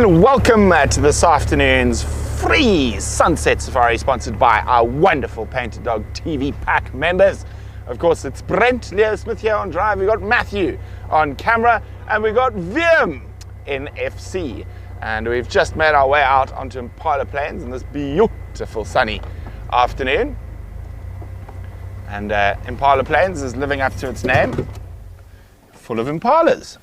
And welcome to this afternoon's free sunset safari sponsored by our wonderful Painteddog TV pack members. Of course, it's Brent, Leo Smith here on drive, we've got Matthew on camera, and we've got Wiem in FC. And we've just made our way out onto Impala Plains in this beautiful sunny afternoon. And Impala Plains is living up to its name, full of impalas.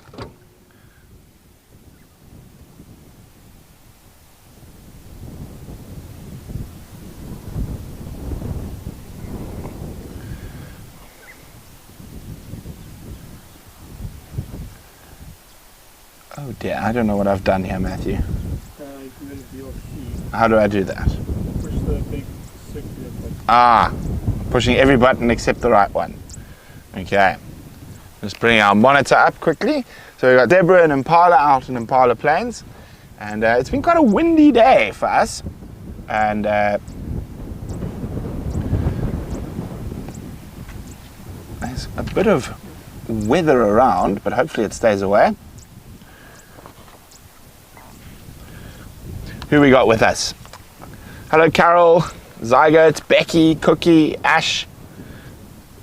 Oh dear, I don't know what I've done here, Matthew. How do I do that? Push the big circular button. Ah, pushing every button except the right one. Okay, just bring our monitor up quickly. So we've got Deborah and Impala out in Impala Plains, and it's been quite a windy day for us. And there's a bit of weather around, but hopefully it stays away. Who we got with us? Hello Carol, Zygote, Becky, Cookie, Ash.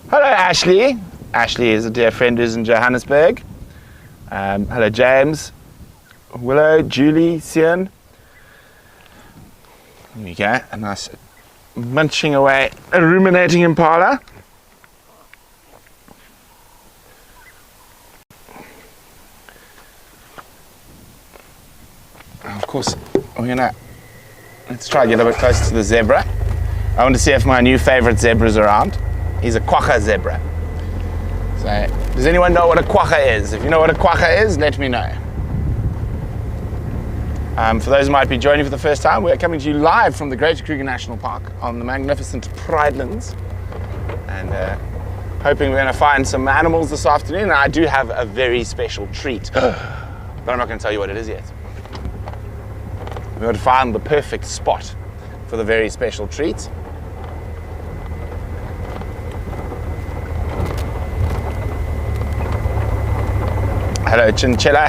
Hello Ashley. Ashley is a dear friend who's in Johannesburg. Hello James, Willow, Julie, Cian. There we go, a nice munching away, a ruminating impala. Of course, let's try to get a bit closer to the zebra. I want to see if my new favorite zebra is around. He's a quagga zebra. So, does anyone know what a quagga is? If you know what a quagga is, let me know. For those who might be joining for the first time, we're coming to you live from the Greater Kruger National Park on the magnificent Pridelands. And hoping we're going to find some animals this afternoon. And I do have a very special treat, but I'm not going to tell you what it is yet. We've got to find the perfect spot for the very special treat. Hello, Chinchilla.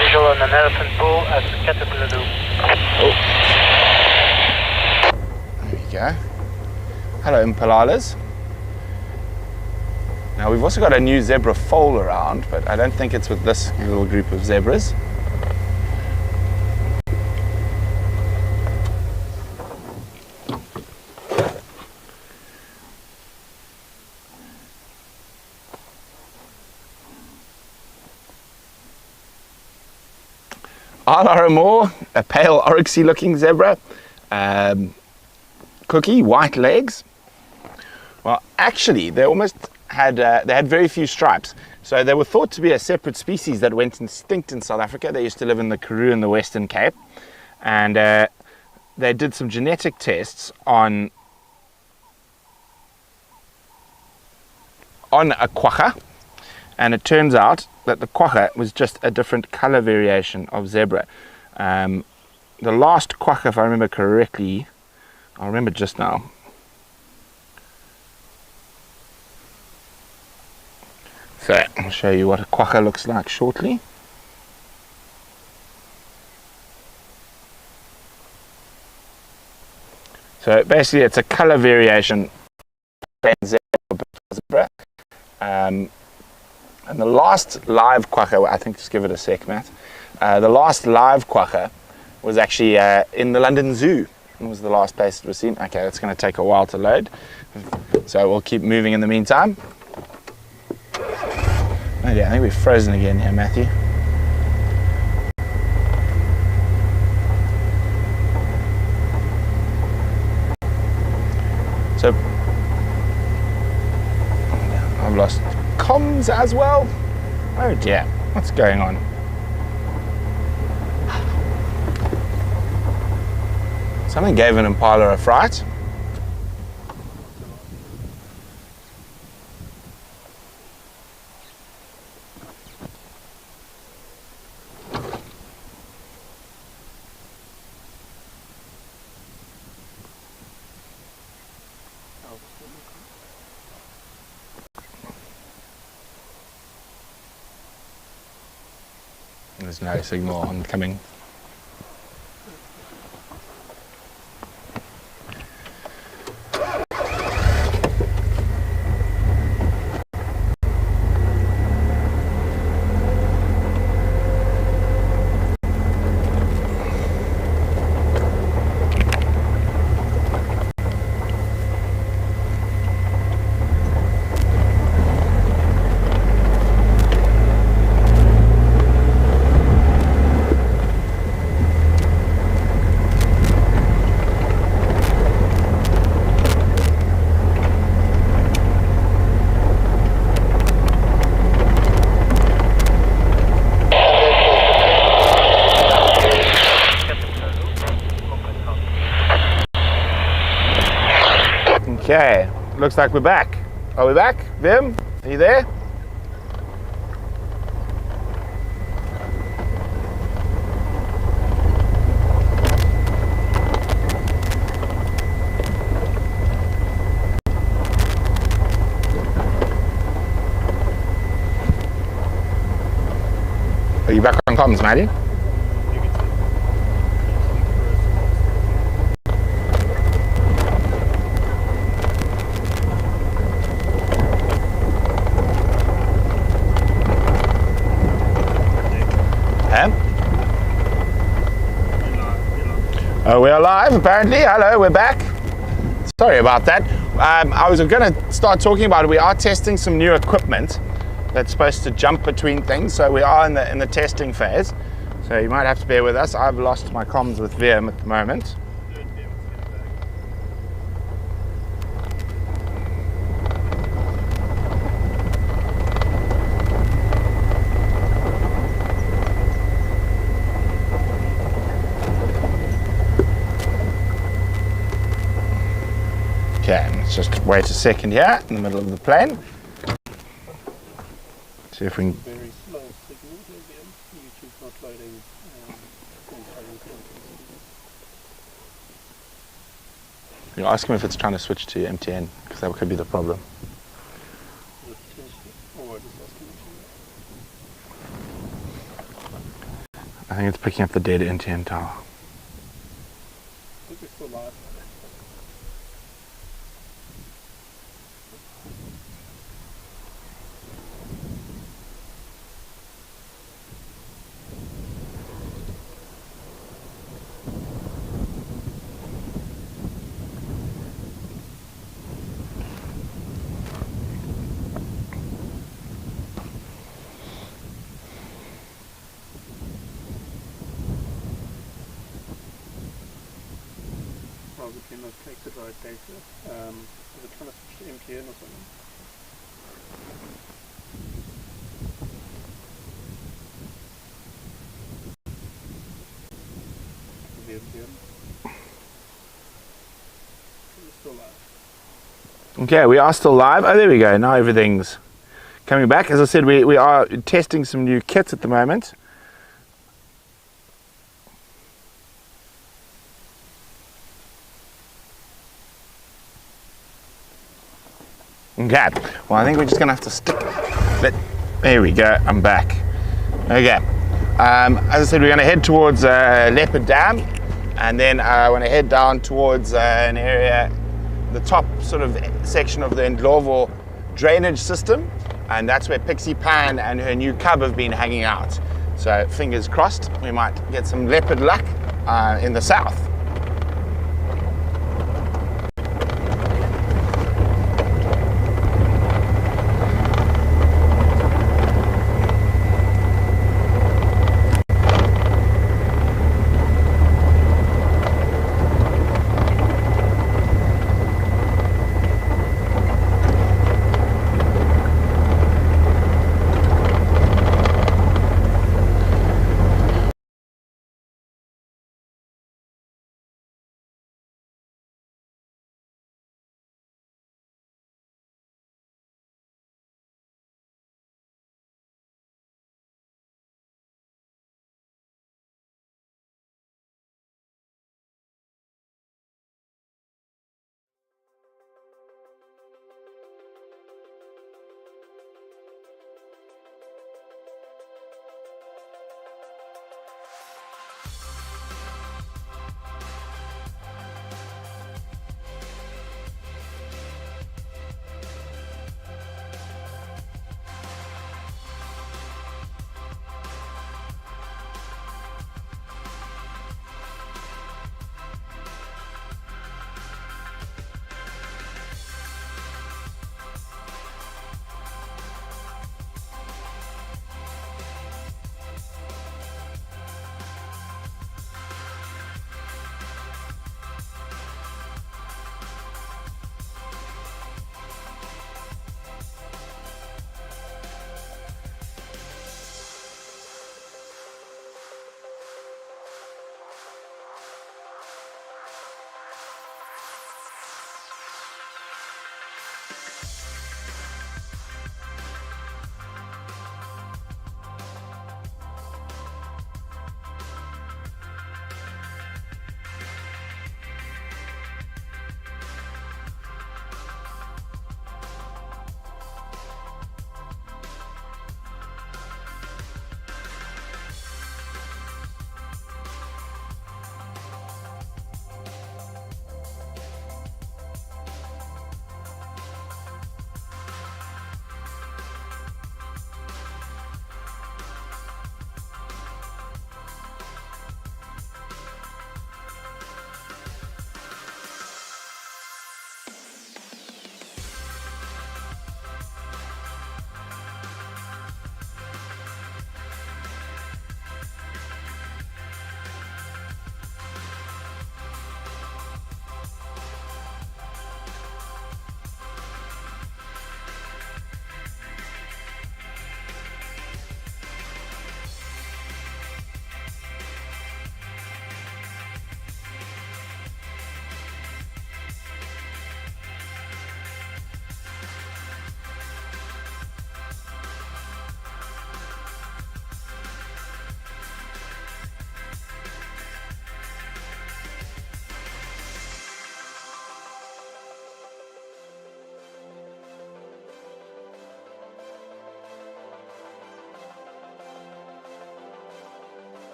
Visual on an elephant bull at Caterpillar Loop. Oh. There we go. Hello, Impalalas. Now, we've also got a new zebra foal around, but I don't think it's with this little group of zebras. Moore, a pale oryxy looking zebra. Cookie, white legs. Well, actually, they almost had, they had very few stripes. So they were thought to be a separate species that went extinct in South Africa. They used to live in the Karoo in the Western Cape. And they did some genetic tests on a quagga. And it turns out that the quagga was just a different color variation of zebra. The last quagga, if I remember correctly, I'll remember just now. So I'll show you what a quagga looks like shortly. So basically it's a color variation of zebra. And the last live quagga, I think, just give it a sec, Matt. The last live quagga was actually in the London Zoo. It was the last place it was seen. Okay, that's going to take a while to load. So we'll keep moving in the meantime. Oh yeah, I think we're frozen again here, Matthew. So, I've lost comms as well. Oh dear, what's going on? Something gave an impala a fright. there's no signal oncoming. Okay, looks like we're back. Are we back? Vim, are you there? Are you back on comms, Matty? Oh, we are live apparently. Hello, we're back. Sorry about that. I was going to start talking about it. We are testing some new equipment that's supposed to jump between things. So we are in the testing phase. So you might have to bear with us. I've lost my comms with VM at the moment. Okay, let's just wait a second here in the middle of the plane. See if we can. Very slow signal again. YouTube's not loading. You ask him if it's trying to switch to MTN, because that could be the problem. I think it's picking up the dead MTN tower. I think it's still live. Probably not take the right data. Is it trying to switch to MTN or something? The MTN. It's still live. Okay, we are still live. Oh, there we go. Now everything's coming back. As I said, we are testing some new kits at the moment. Okay, well I think we're just going to have to stick it. There we go, I'm back. Okay, as I said, we're going to head towards Leopard Dam, and then I want to head down towards an area, the top sort of section of the Ndlovu drainage system, and that's where Pixie Pan and her new cub have been hanging out. So fingers crossed, we might get some leopard luck in the south.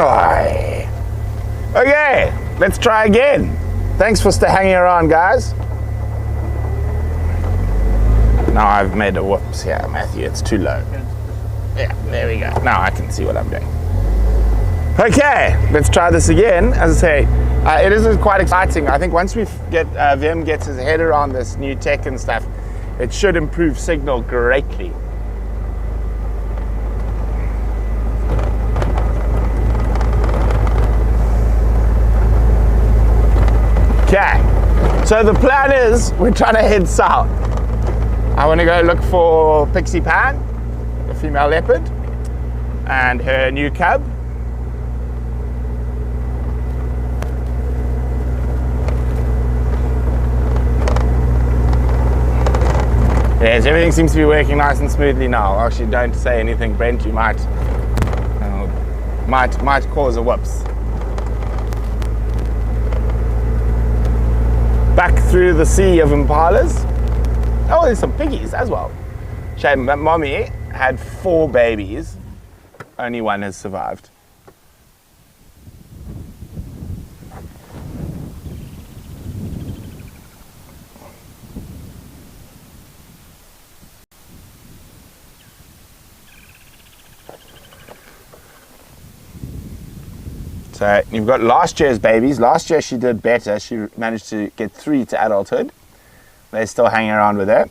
Aye. Okay, let's try again. Thanks for hanging around, guys. Now I've made a whoops here, Matthew. It's too low. Yeah, there we go. Now I can see what I'm doing. Okay, let's try this again. As I say, it is quite exciting. I think once we get Vim gets his head around this new tech and stuff, it should improve signal greatly. Okay, so the plan is we're trying to head south. I want to go look for Pixie Pan, the female leopard, and her new cub. Yes, everything seems to be working nice and smoothly now. Actually, don't say anything, Brent. You might cause a whoops. Back through the sea of impalas. Oh, there's some piggies as well. Shame that mommy had 4 babies. Only one has survived. So you've got last year's babies. Last year she did better. She managed to get 3 to adulthood. They're still hanging around with her.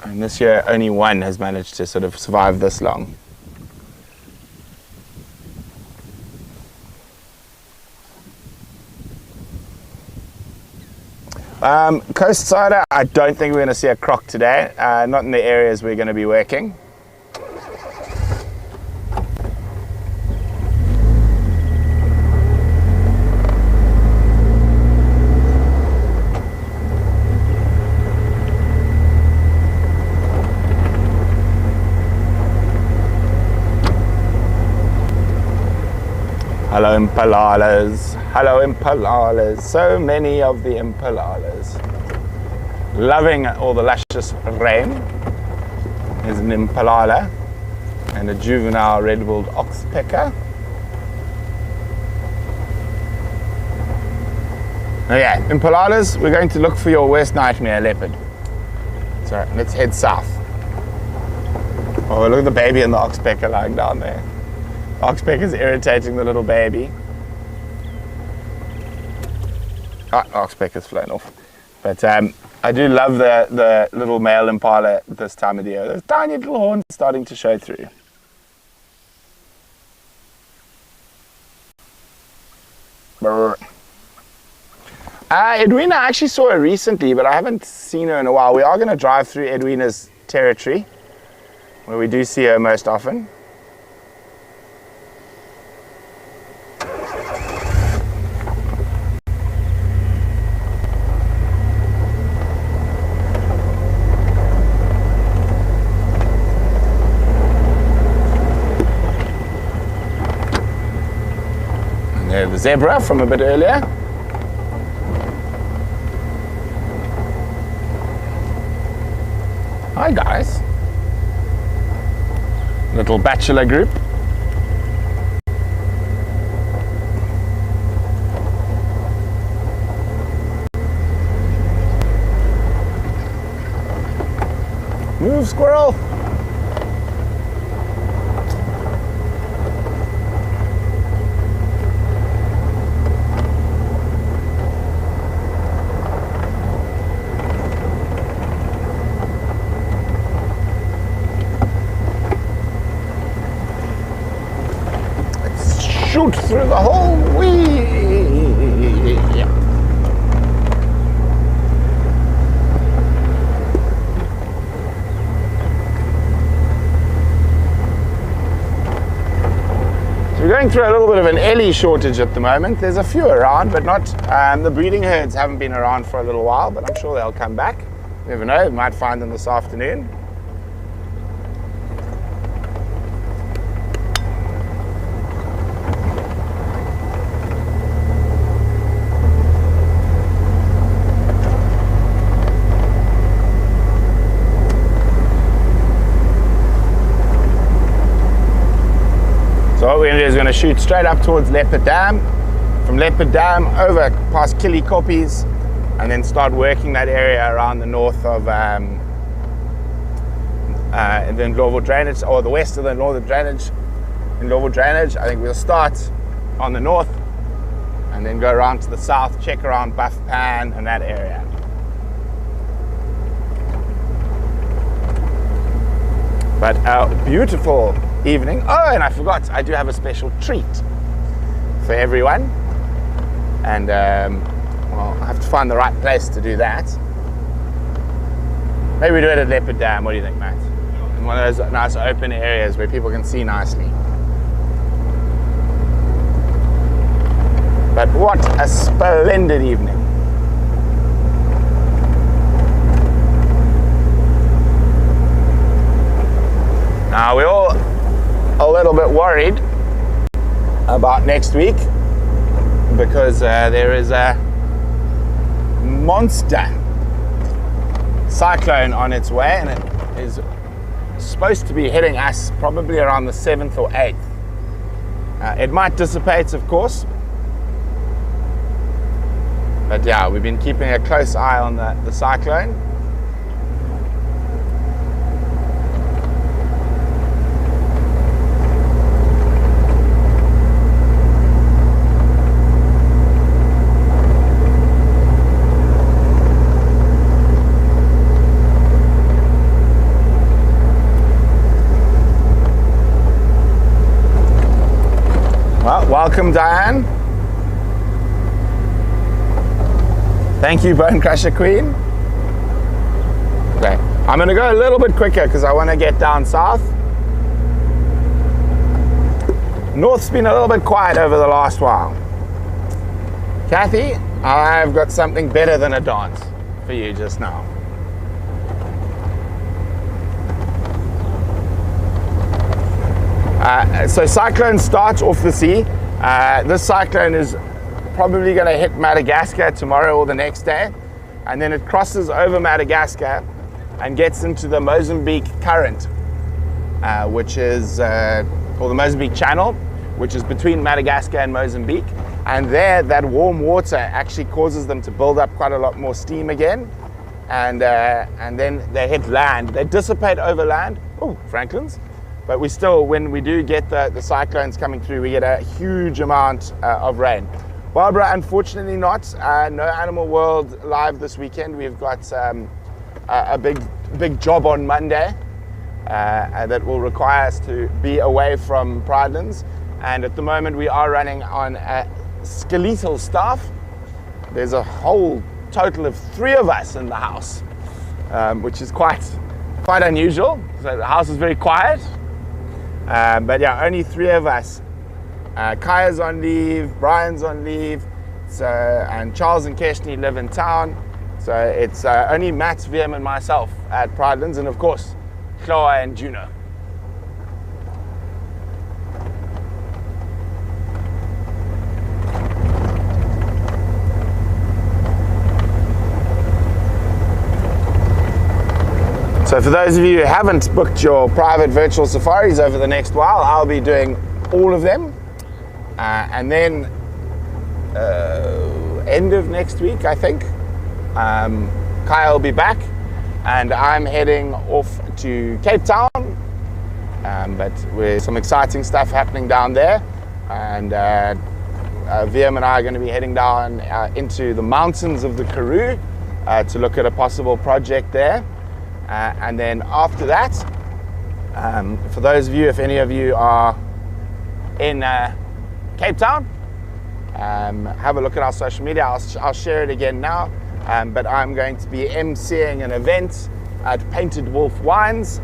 And this year only 1 has managed to sort of survive this long. Coast cider, I don't think we're going to see a croc today. Not in the areas we're going to be working. Hello impalalas, hello impalalas, so many of the impalalas. Loving all the luscious rain. There's an impalala and a juvenile red-billed oxpecker. Okay, impalalas, we're going to look for your worst nightmare leopard. So let's head south. Oh, look at the baby and the oxpecker lying down there. Oxpecker is irritating the little baby. Oxpecker's flown off. But I do love the little male impala this time of the year. Those tiny little horns starting to show through. Edwina, I actually saw her recently, but I haven't seen her in a while. We are going to drive through Edwina's territory, where we do see her most often. The zebra from a bit earlier. Hi guys. Little bachelor group. Move, squirrel. Shoot through the hole. Whee! So we're going through a little bit of an Ellie shortage at the moment. There's a few around, but not, the breeding herds haven't been around for a little while, but I'm sure they'll come back. You never know, we might find them this afternoon. going to shoot straight up towards Leopard Dam, from Leopard Dam over past Killy Koppies, and then start working that area around the north of the Ndlovu drainage, or the west of the northern drainage. Ndlovu drainage, I think we'll start on the north and then go around to the south, check around Buff Pan and that area. But a beautiful evening. Oh, and I forgot, I do have a special treat for everyone. And well, I have to find the right place to do that. Maybe we do it at Leopard Dam. What do you think, Matt? In one of those nice open areas where people can see nicely. But what a splendid evening. Now we're all a little bit worried about next week because there is a monster cyclone on its way, and it is supposed to be hitting us probably around the 7th or 8th. It might dissipate, of course, but yeah, we've been keeping a close eye on the cyclone. Well, welcome, Diane. Thank you, Bone Crusher Queen. Okay, I'm going to go a little bit quicker because I want to get down south. North's been a little bit quiet over the last while. Kathy, I've got something better than a dance for you just now. So cyclone starts off the sea. This cyclone is probably going to hit Madagascar tomorrow or the next day, and then it crosses over Madagascar and gets into the Mozambique current, which is, or the Mozambique Channel, which is between Madagascar and Mozambique. And there, that warm water actually causes them to build up quite a lot more steam again, and then they hit land. They dissipate over land. Oh, Franklin's. But we still, when we do get the cyclones coming through, we get a huge amount of rain. Barbara, unfortunately not. No Animal World live this weekend. We've got a big job on Monday that will require us to be away from Pridelands. And at the moment, we are running on a skeletal staff. There's a whole total of 3 of us in the house, which is quite unusual. So the house is very quiet. But yeah, only 3 of us. Kaya's on leave, Brian's on leave, and Charles and Keshni live in town. So it's only Matt, VM, and myself at Pridelands, and of course, Chloe and Juno. So for those of you who haven't booked your private virtual safaris over the next while, I'll be doing all of them. And then end of next week, I think, Kaya will be back, and I'm heading off to Cape Town, but with some exciting stuff happening down there. And VM and I are going to be heading down into the mountains of the Karoo to look at a possible project there. And then after that, for those of you, if any of you are in Cape Town, have a look at our social media. I'll share it again now, but I'm going to be emceeing an event at Painted Wolf Wines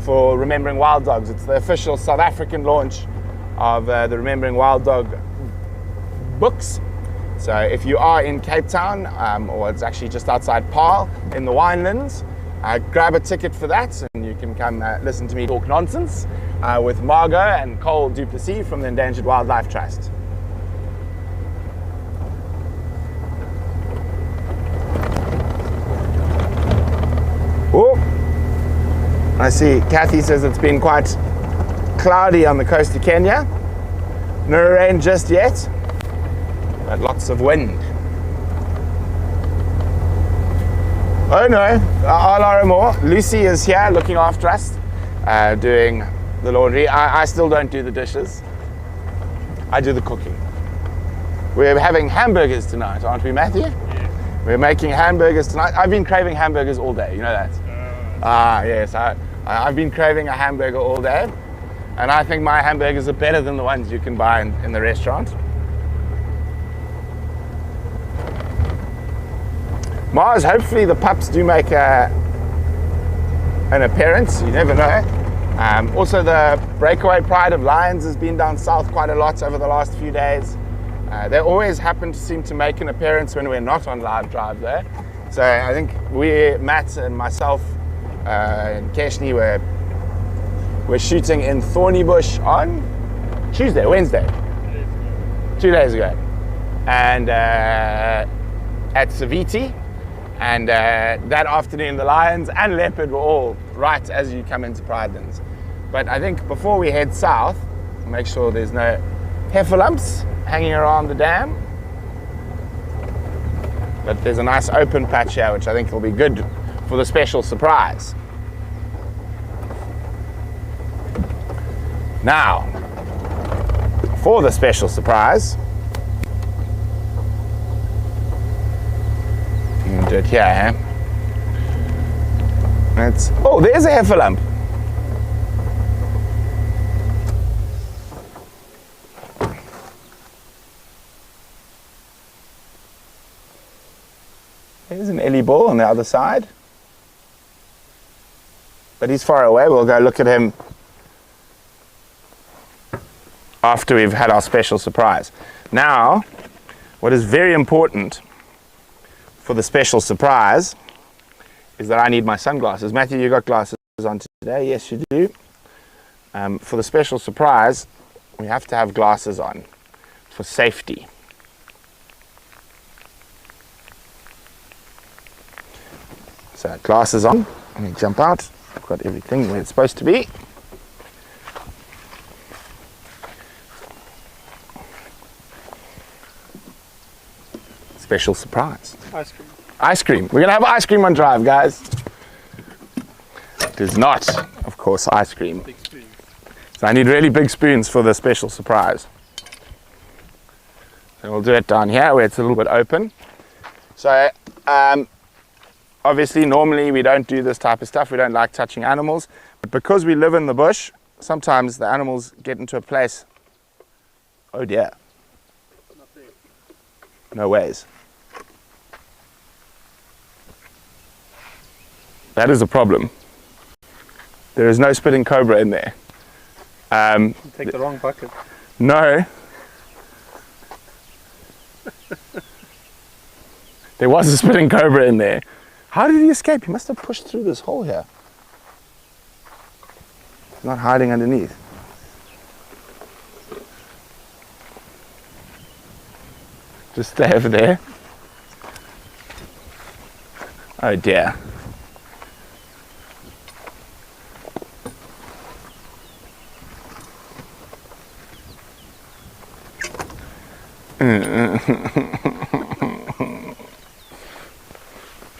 for Remembering Wild Dogs. It's the official South African launch of the Remembering Wild Dog books. So if you are in Cape Town, or it's actually just outside Paarl in the Winelands, grab a ticket for that, and you can come listen to me talk nonsense with Margot and Cole Duplessis from the Endangered Wildlife Trust. Oh, I see Kathy says it's been quite cloudy on the coast of Kenya. No rain just yet, but lots of wind. Oh no, Alarimo, Lucy is here looking after us, doing the laundry. I still don't do the dishes. I do the cooking. We're having hamburgers tonight, aren't we, Matthew? Yes. We're making hamburgers tonight. I've been craving hamburgers all day, you know that? Yes, I've been craving a hamburger all day, and I think my hamburgers are better than the ones you can buy in the restaurant. Mars, hopefully the pups do make an appearance, you never know. Also, the breakaway pride of lions has been down south quite a lot over the last few days. They always happen to seem to make an appearance when we're not on live drive there. So I think Matt and myself and Keshni were shooting in Thornybush on Wednesday, 2 days ago, and at Saviti. And that afternoon, the lions and leopard were all right as you come into Pridelands. But I think before we head south, make sure there's no heffalumps hanging around the dam. But there's a nice open patch here, which I think will be good for the special surprise. Now, for the special surprise, do it here, eh? Oh, there's a heffalump. There's an Ellie bull on the other side. But he's far away. We'll go look at him after we've had our special surprise. Now, what is very important for the special surprise is that I need my sunglasses. Matthew, you got glasses on today? Yes, you do. For the special surprise, we have to have glasses on for safety. So glasses on. Let me jump out. I've got everything where it's supposed to be. Special surprise. Ice cream. Ice cream. We're going to have ice cream on drive, guys. It is not, of course, ice cream. Big spoon. So I need really big spoons for the special surprise. So we'll do it down here where it's a little bit open. So obviously normally we don't do this type of stuff. We don't like touching animals. But because we live in the bush, sometimes the animals get into a place. Oh dear. Not there. No ways. That is a problem. There is no spitting cobra in there. You take the wrong bucket. No. There was a spitting cobra in there. How did he escape? He must have pushed through this hole here. He's not hiding underneath. Just stay over there. Oh dear.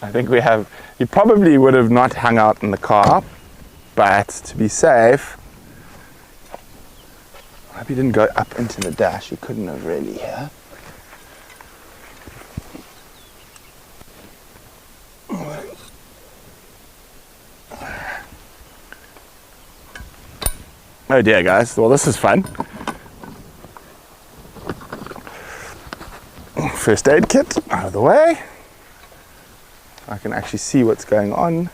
I think we have, you probably would have not hung out in the car, but to be safe, I hope you didn't go up into the dash. You couldn't have really here. Oh dear, guys. Well, this is fun. First aid kit out of the way. I can actually see what's going on.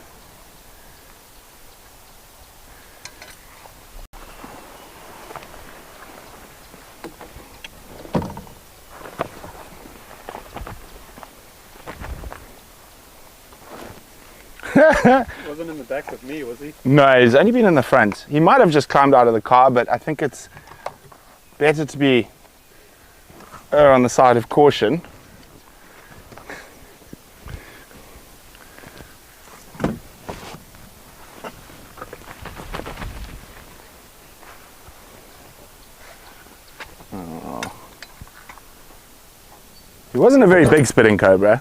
Wasn't in the back with me, was he? No, he's only been in the front. He might have just climbed out of the car, but I think it's better to be on the side of caution. He wasn't a very big spitting cobra.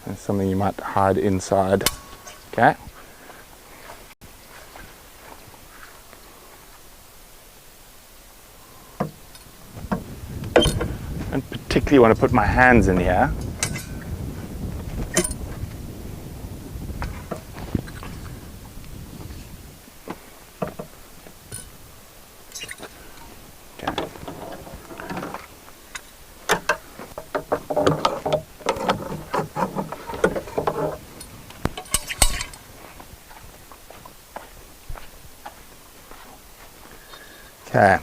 That's something you might hide inside. Okay. I don't particularly want to put my hands in here. Okay.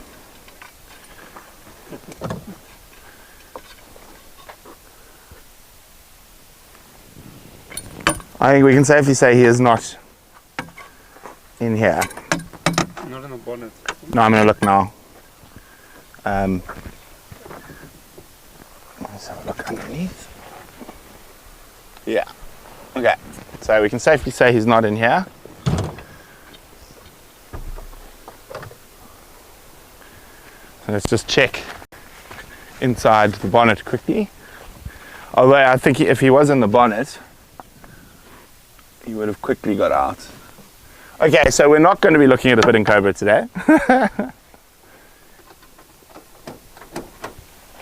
I think we can safely say he is not in here. Not in the bonnet. No, I'm going to look now. Let's have a look underneath. Yeah. Okay. So we can safely say he's not in here. So let's just check inside the bonnet quickly. Although I think if he was in the bonnet, he would have quickly got out. Okay, so we're not going to be looking at a spitting cobra today.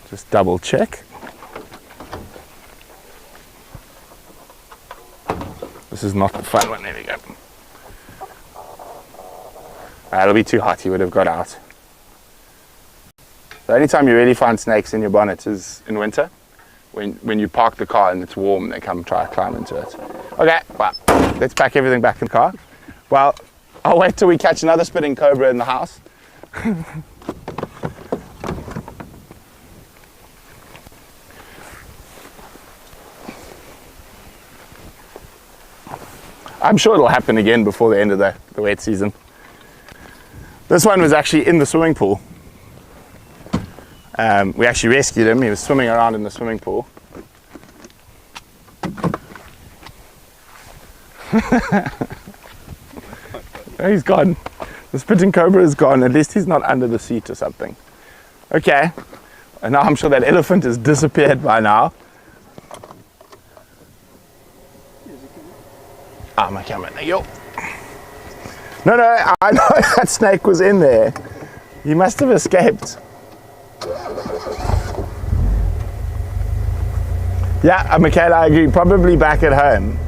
Just double check. This is not the fun one. There we go. It'll be too hot. He would have got out. The only time you really find snakes in your bonnet is in winter. When you park the car and it's warm, they come try to climb into it. Okay, well, let's pack everything back in the car. Well, I'll wait till we catch another spitting cobra in the house. I'm sure it'll happen again before the end of the wet season. This one was actually in the swimming pool. We actually rescued him. He was swimming around in the swimming pool. He's gone. The spitting cobra is gone. At least he's not under the seat or something. Okay. And now I'm sure that elephant has disappeared by now. Ah, my camera. There you go. No, I know that snake was in there. He must have escaped. Yeah, Michaela, I agree. Probably back at home.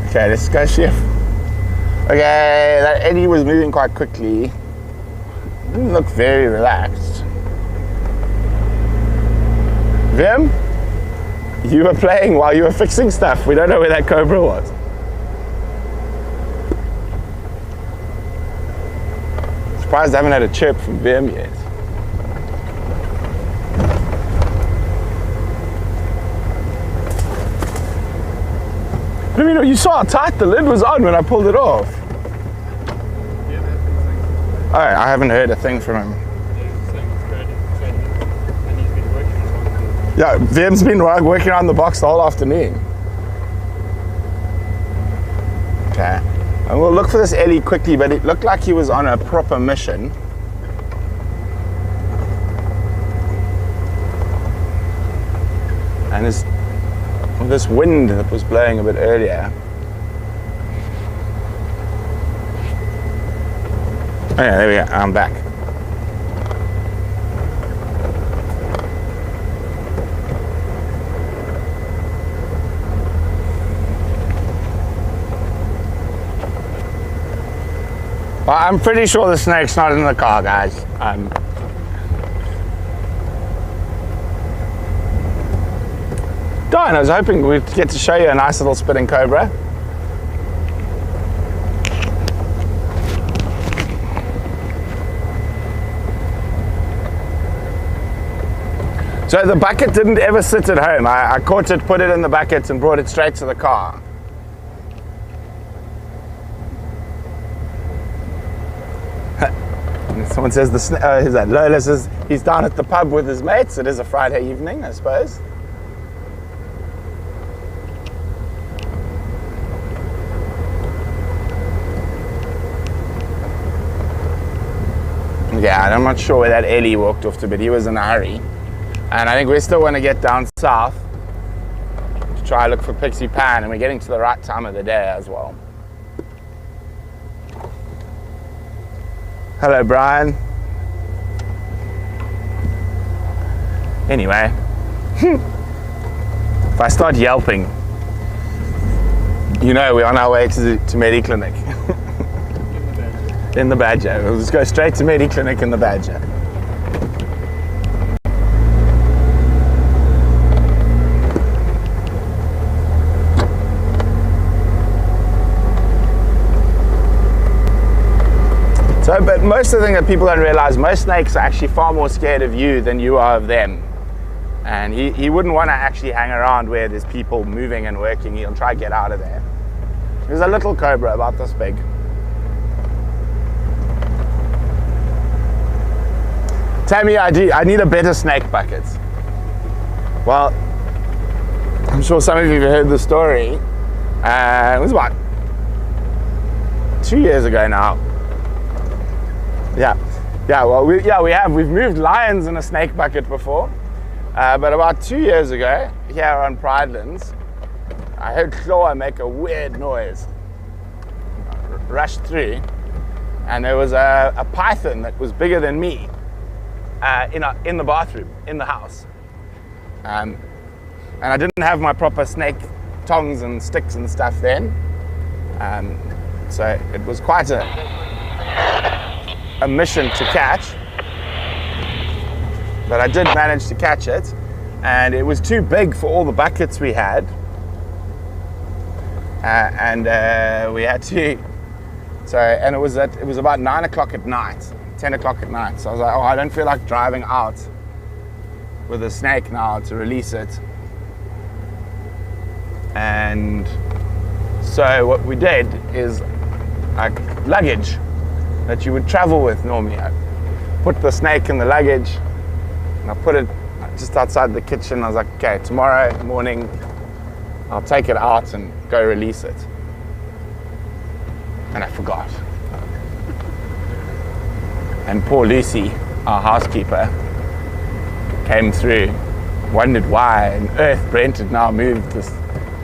Okay, let's go shift. Okay, that Eddie was moving quite quickly. Didn't look very relaxed. Vim, you were playing while you were fixing stuff. We don't know where that cobra was. Surprised I haven't had a chirp from Vim yet. I mean, you saw how tight the lid was on when I pulled it off. Oh, I haven't heard a thing from him. Yeah, Vim's been working on the box the whole afternoon. Okay. And we'll look for this Ellie quickly, but it looked like he was on a proper mission. And this wind that was blowing a bit earlier. Oh yeah, there we go, I'm back. Well, I'm pretty sure the snake's not in the car, guys. Darn, I was hoping we'd get to show you a nice little spitting cobra. So the bucket didn't ever sit at home. I caught it, put it in the bucket and brought it straight to the car. Someone says, who's that? Lola says he's down at the pub with his mates. It is a Friday evening, I suppose. Yeah, and I'm not sure where that Ellie walked off to, but he was in a hurry. And I think we still want to get down south to try look for Pixie Pan, and we're getting to the right time of the day as well. Hello, Brian. Anyway, if I start yelping, you know we're on our way to Mediclinic. In the Badger. We'll just go straight to Mediclinic in the Badger. So, but most of the thing that people don't realize, most snakes are actually far more scared of you than you are of them. And he wouldn't want to actually hang around where there's people moving and working. He'll try to get out of there. There's a little cobra about this big. Tammy, I need a better snake bucket. Well, I'm sure some of you have heard the story. It was about 2 years ago now. Well, we've moved lions in a snake bucket before. But about 2 years ago, here on Pridelands, I heard Claw make a weird noise. Rushed through, and there was a python that was bigger than me. In the bathroom, in the house. And I didn't have my proper snake tongs and sticks and stuff then. So it was quite a mission to catch. But I did manage to catch it. And it was too big for all the buckets we had. We had to... And it was about 9 o'clock at night. 10 o'clock at night. So I was like, I don't feel like driving out with a snake now to release it. And so what we did is like luggage that you would travel with normally. I put the snake in the luggage and I put it just outside the kitchen. I was like, okay, tomorrow morning I'll take it out and go release it. And I forgot. And poor Lucy, our housekeeper, came through, wondered why on earth Brent had now moved this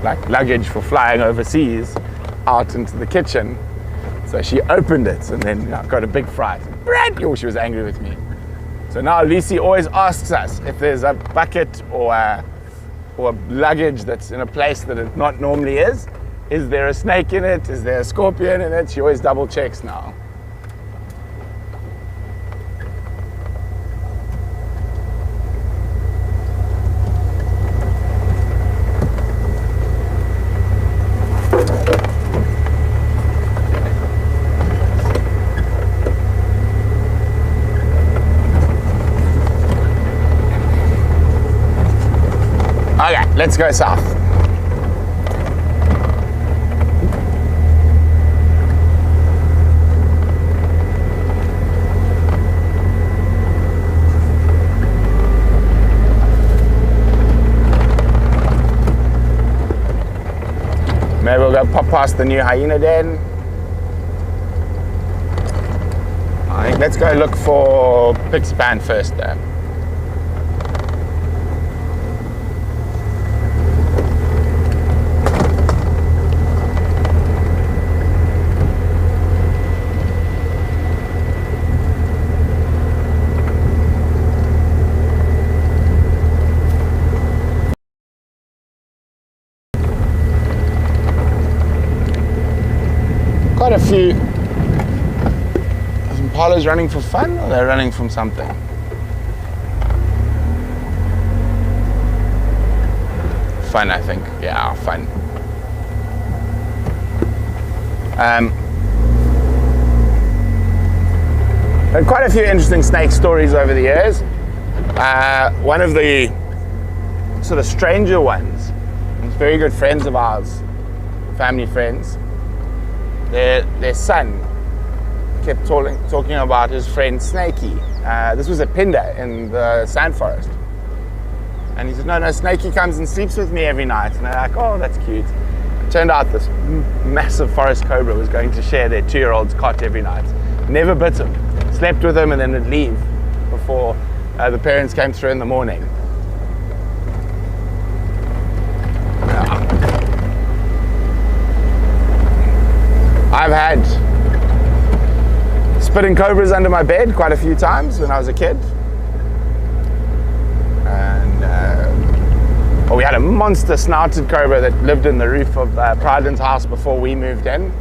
like luggage for flying overseas out into the kitchen. So she opened it and then got a big fright. Brent! Oh, she was angry with me. So now Lucy always asks us if there's a bucket or luggage that's in a place that it not normally is. Is there a snake in it? Is there a scorpion in it? She always double checks now. Okay, let's go south. Maybe we'll go pop past the new hyena den. I think let's go look for Pixie Pan first though. Quite a few. Are impalas running for fun or they're running from something? Fun, I think. Yeah, fun. Had quite a few interesting snake stories over the years. One of the sort of stranger ones, very good friends of ours, family friends, their son kept talking about his friend Snakey. This was at Pinder in the sand forest. And he said, no, Snakey comes and sleeps with me every night. And they're like, oh, that's cute. It turned out this massive forest cobra was going to share their 2-year-old's cot every night. Never bit him. slept with them and then they'd leave before the parents came through in the morning. I've had spitting cobras under my bed quite a few times when I was a kid. And well, we had a monster snouted cobra that lived in the roof of Pryden's house before we moved in.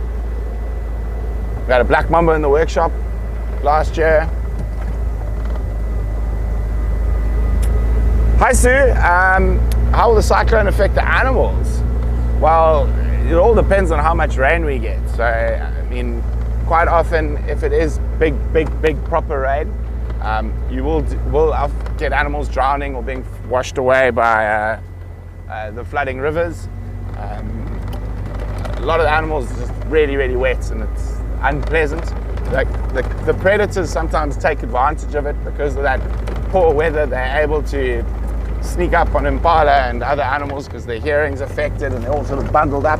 We had a black mamba in the workshop last year. Hi Sue, how will the cyclone affect the animals? Well, it all depends on how much rain we get. So, I mean, quite often, if it is big proper rain, you will get animals drowning or being washed away by the flooding rivers. A lot of the animals are just really wet, and it's unpleasant. Like the predators sometimes take advantage of it because of that poor weather. They're able to sneak up on impala and other animals because their hearing's affected and they're all sort of bundled up.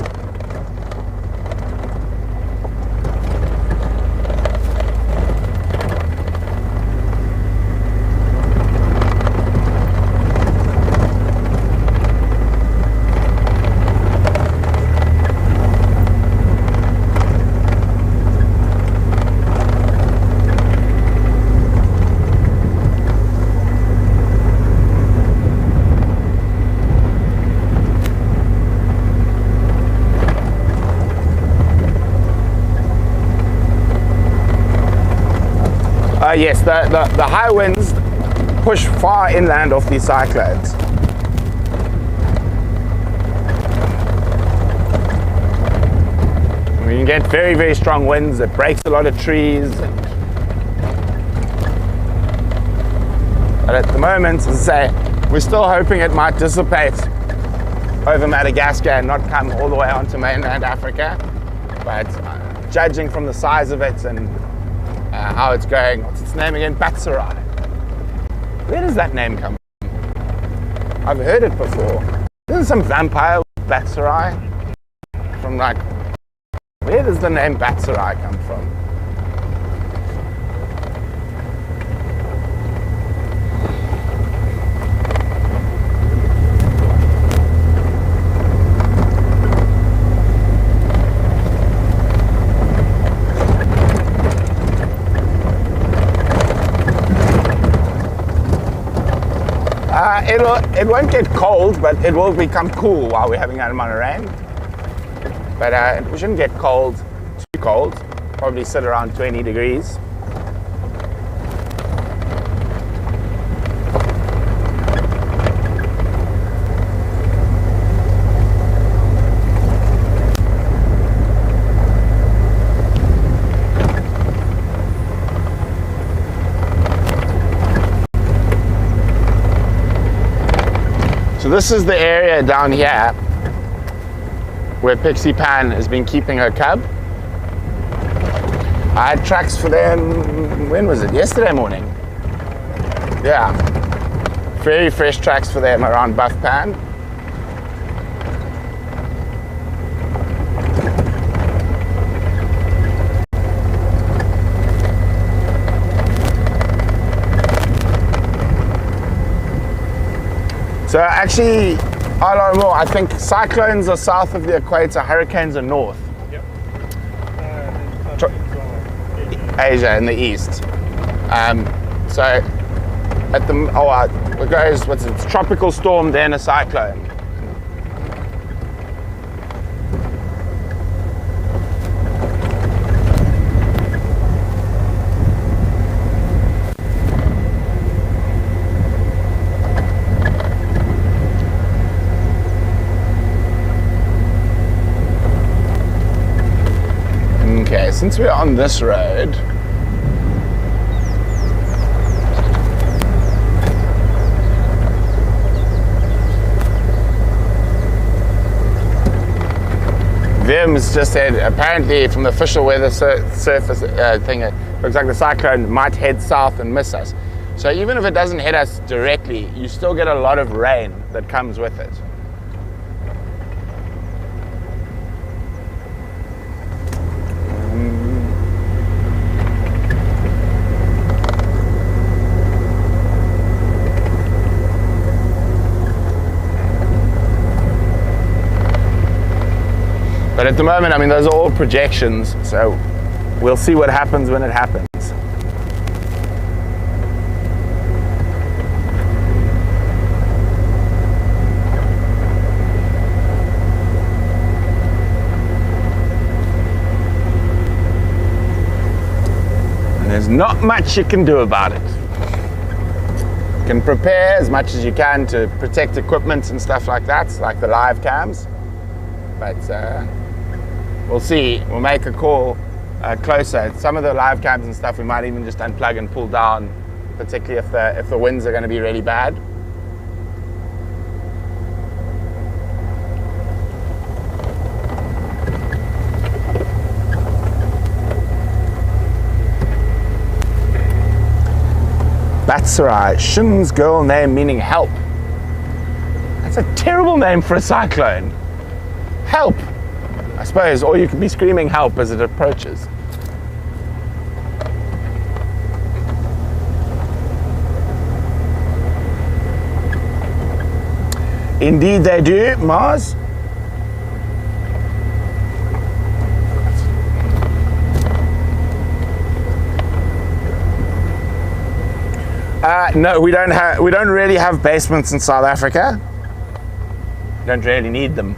Yes, the high winds push far inland off these cyclones. We can get very strong winds that breaks a lot of trees. But at the moment, as I say, we're still hoping it might dissipate over Madagascar and not come all the way onto mainland Africa. But judging from the size of it and how it's going, what's its name again? Batsarai. Where does that name come from? I've heard it before. Isn't some vampire Batsarai? From like, where does the name Batsarai come from? It won't get cold, but it will become cool while we're having that amount of rain. But we shouldn't get cold, too cold. Probably sit around 20 degrees. So this is the area down here where Pixie Pan has been keeping her cub. I had tracks for them, when was it? Yesterday morning. Yeah. Very fresh tracks for them around Buff Pan. So actually, I think cyclones are south of the equator, hurricanes are north. Yep. Asia in the east. So at the it goes it's tropical storm, then a cyclone. Okay, since we're on this road, Vim's just said apparently from the official weather surface thing, it looks like the cyclone might head south and miss us. So even if it doesn't hit us directly, you still get a lot of rain that comes with it. But at the moment, I mean, those are all projections, so we'll see what happens when it happens. And there's not much you can do about it. You can prepare as much as you can to protect equipment and stuff like that, like the live cams. But we'll see. We'll make a call closer. Some of the live cams and stuff we might even just unplug and pull down, particularly if the winds are going to be really bad. That's right. Shin's girl name meaning help. That's a terrible name for a cyclone. Help, I suppose, or you could be screaming help as it approaches. Indeed they do, Mars. No, we don't really have basements in South Africa. Don't really need them.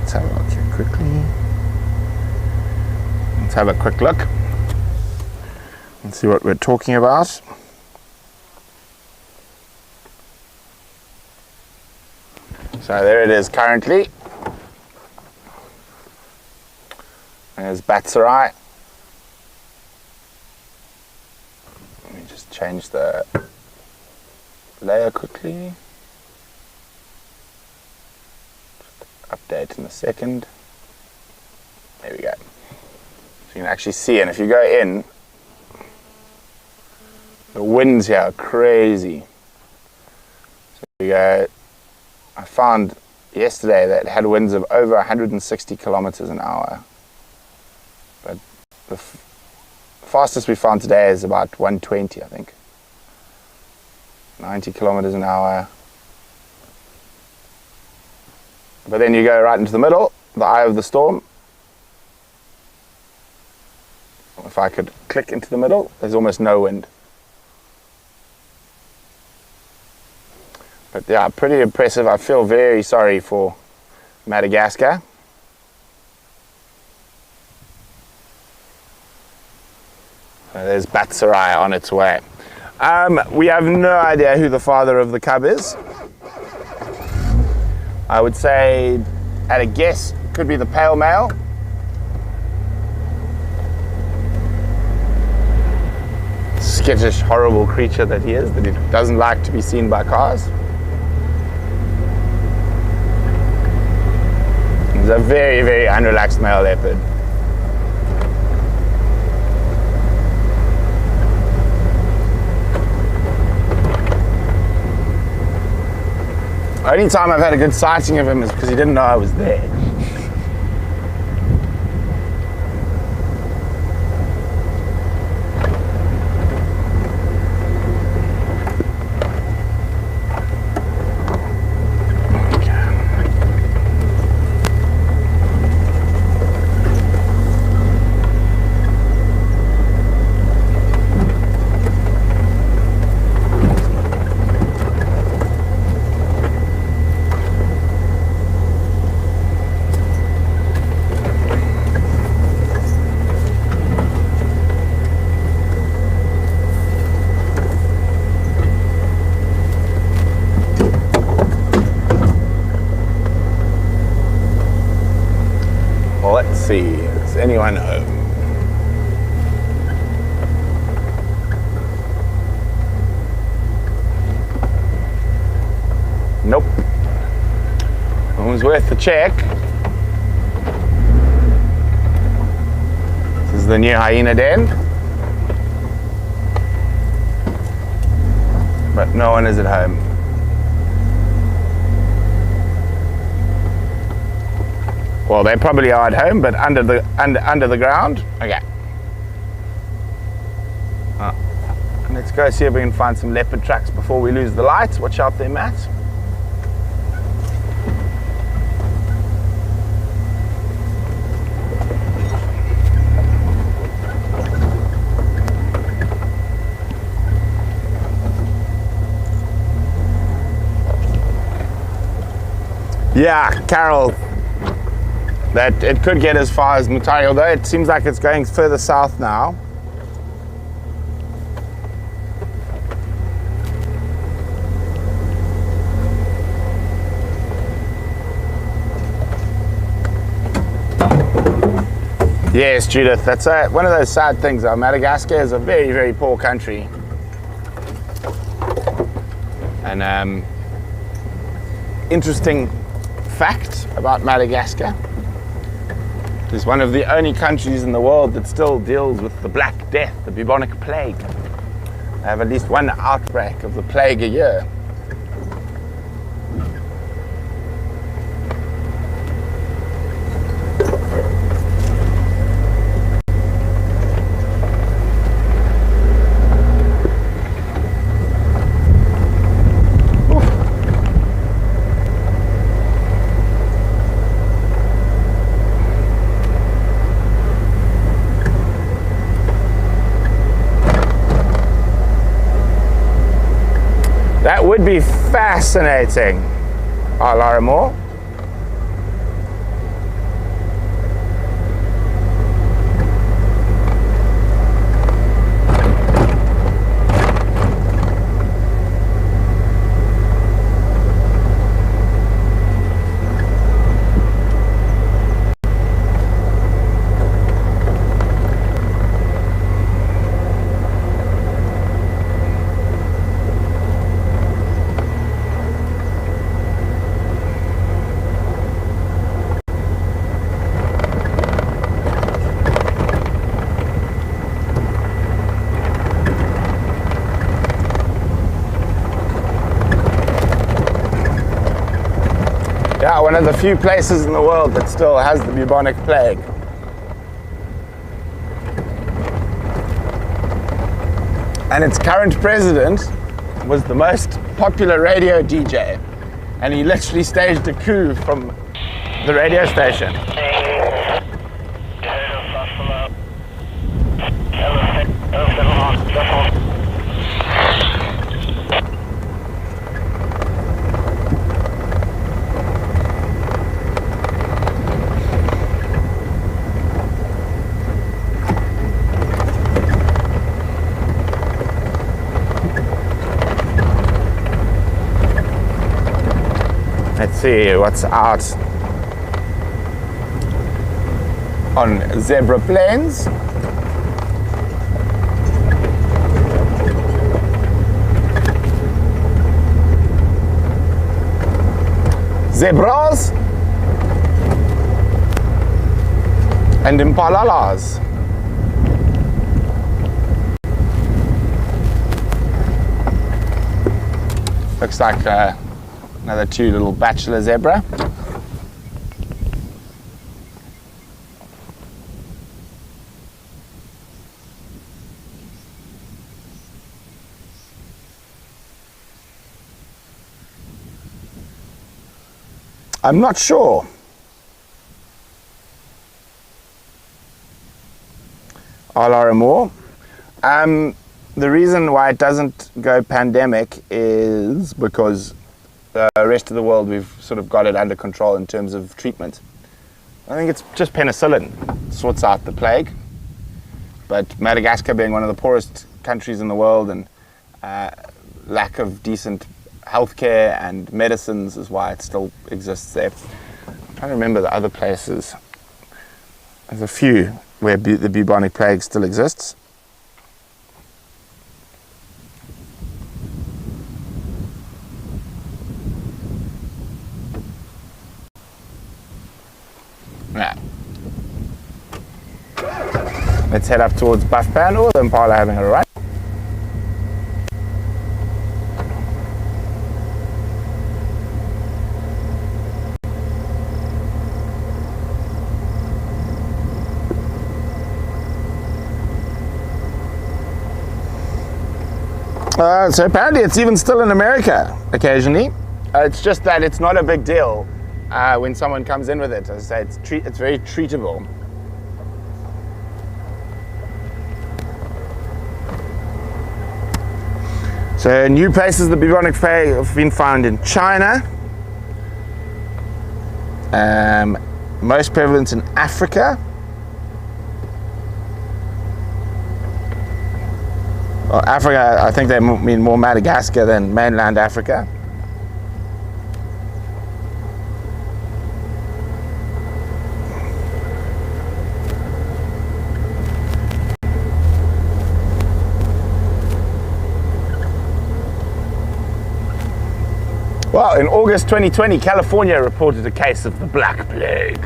Let's have a look here quickly. Let's have a quick look and see what we're talking about. So there it is currently. There's Batsarai. Let me just change the layer quickly. Update in a second. There we go. So you can actually see, and if you go in, the winds here are crazy. So there you go. I found yesterday that it had winds of over 160 kilometers an hour. But the fastest we found today is about 120, I think. 90 kilometers an hour. But then you go right into the middle, the eye of the storm. If I could click into the middle, there's almost no wind. But yeah, pretty impressive. I feel very sorry for Madagascar. There's Batsarai on its way. We have no idea who the father of the cub is. I would say, at a guess, could be the pale male. Skittish, horrible creature that he is, that he doesn't like to be seen by cars. He's a very, very unrelaxed male leopard. The only time I've had a good sighting of him is because he didn't know I was there. Let's see, is anyone home? Nope. It was worth the check. This is the new hyena den. but no one is at home. Well, they probably are at home, but under the ground. Okay. Let's go see if we can find some leopard tracks before we lose the lights. Watch out there, Matt. Yeah, Carol, that it could get as far as Mutari, although it seems like it's going further south now. Yes, Judith, that's one of those sad things. Madagascar is a very, very poor country. And interesting fact about Madagascar, it is one of the only countries in the world that still deals with the Black Death, the bubonic plague. They have at least one outbreak of the plague a year. That would be fascinating, Lara Moore. Yeah, one of the few places in the world that still has the bubonic plague. And its current president was the most popular radio DJ, and he literally staged a coup from the radio station. Let's see what's out on zebra plains. Zebras and impalas. Looks like another two little bachelor zebra. I'm not sure. Lara Moore. The reason why it doesn't go pandemic is because the rest of the world, we've sort of got it under control in terms of treatment. I think it's just penicillin sorts out the plague. But Madagascar being one of the poorest countries in the world, and lack of decent healthcare and medicines is why it still exists there. I'm trying to remember the other places. There's a few where the bubonic plague still exists. Yeah. Let's head up towards Buffpan, or the Impala having a run. So apparently it's even still in America occasionally. It's just that it's not a big deal when someone comes in with it. As I say, it's very treatable. So new places the bubonic plague have been found in China. Most prevalent in Africa. Well, Africa, I think they mean more Madagascar than mainland Africa. Well, in August 2020, California reported a case of the Black Plague.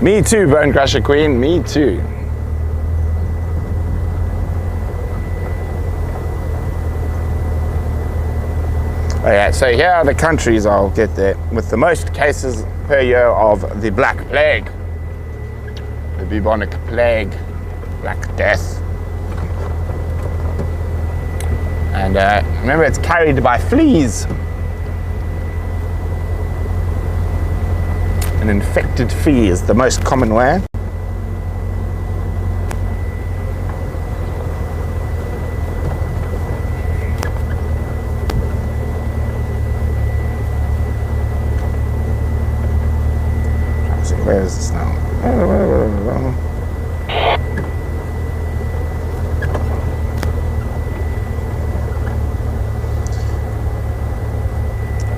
Me too, Bone Crusher Queen, me too. Okay, so here are the countries, I'll get there, with the most cases per year of the Black Plague. The bubonic plague, Black Death. And remember, it's carried by fleas. An infected flea is the most common way. Where is this now?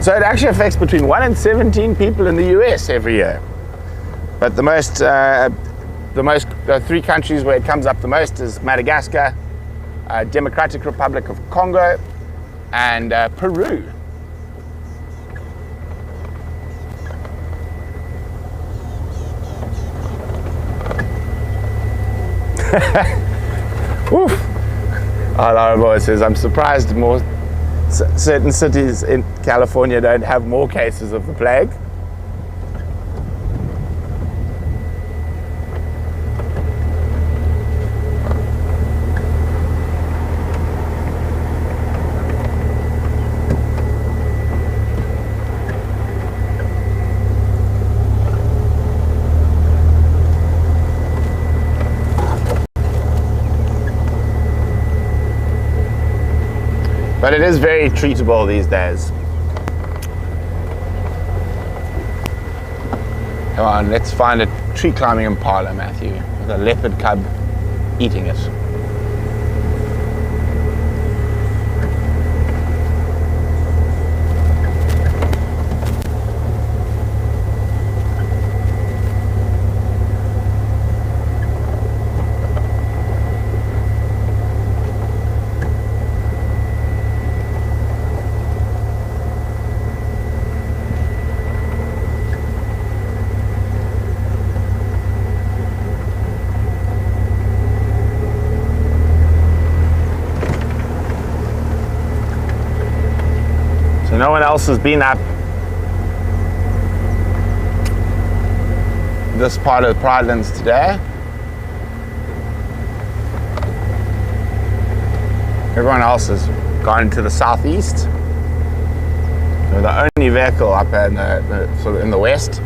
So it actually affects between 1 and 17 people in the US every year. But the three countries where it comes up the most is Madagascar, Democratic Republic of Congo, and Peru. Oof. Laura says, I'm surprised certain cities in California don't have more cases of the plague. But it is very treatable these days. Come on, let's find a tree climbing impala, Matthew, with a leopard cub eating it. No one else has been up this part of Pridelands today. Everyone else has gone to the southeast. We're the only vehicle up in sort of in the west.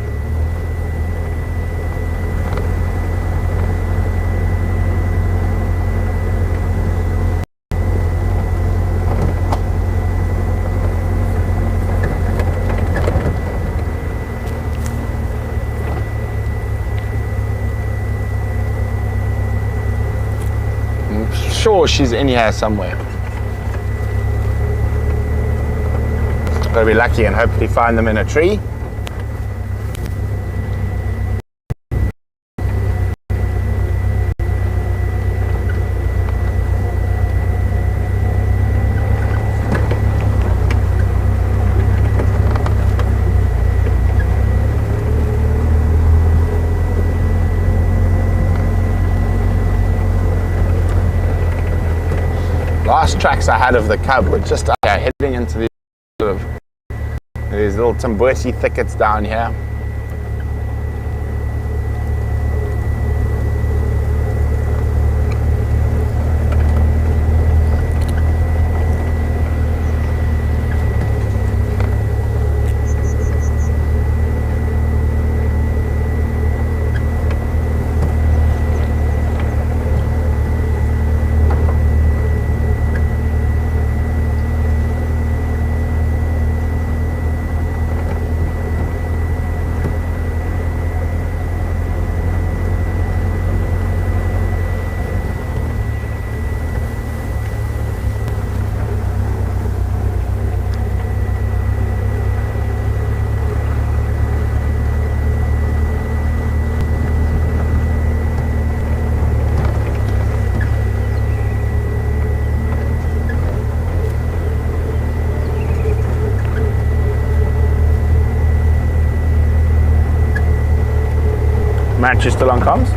Sure, she's in here somewhere. Gotta be lucky and hopefully find them in a tree. Last tracks I had of the cub were just heading into these sort of these little Tambuti thickets down here. Matt, you still on comms?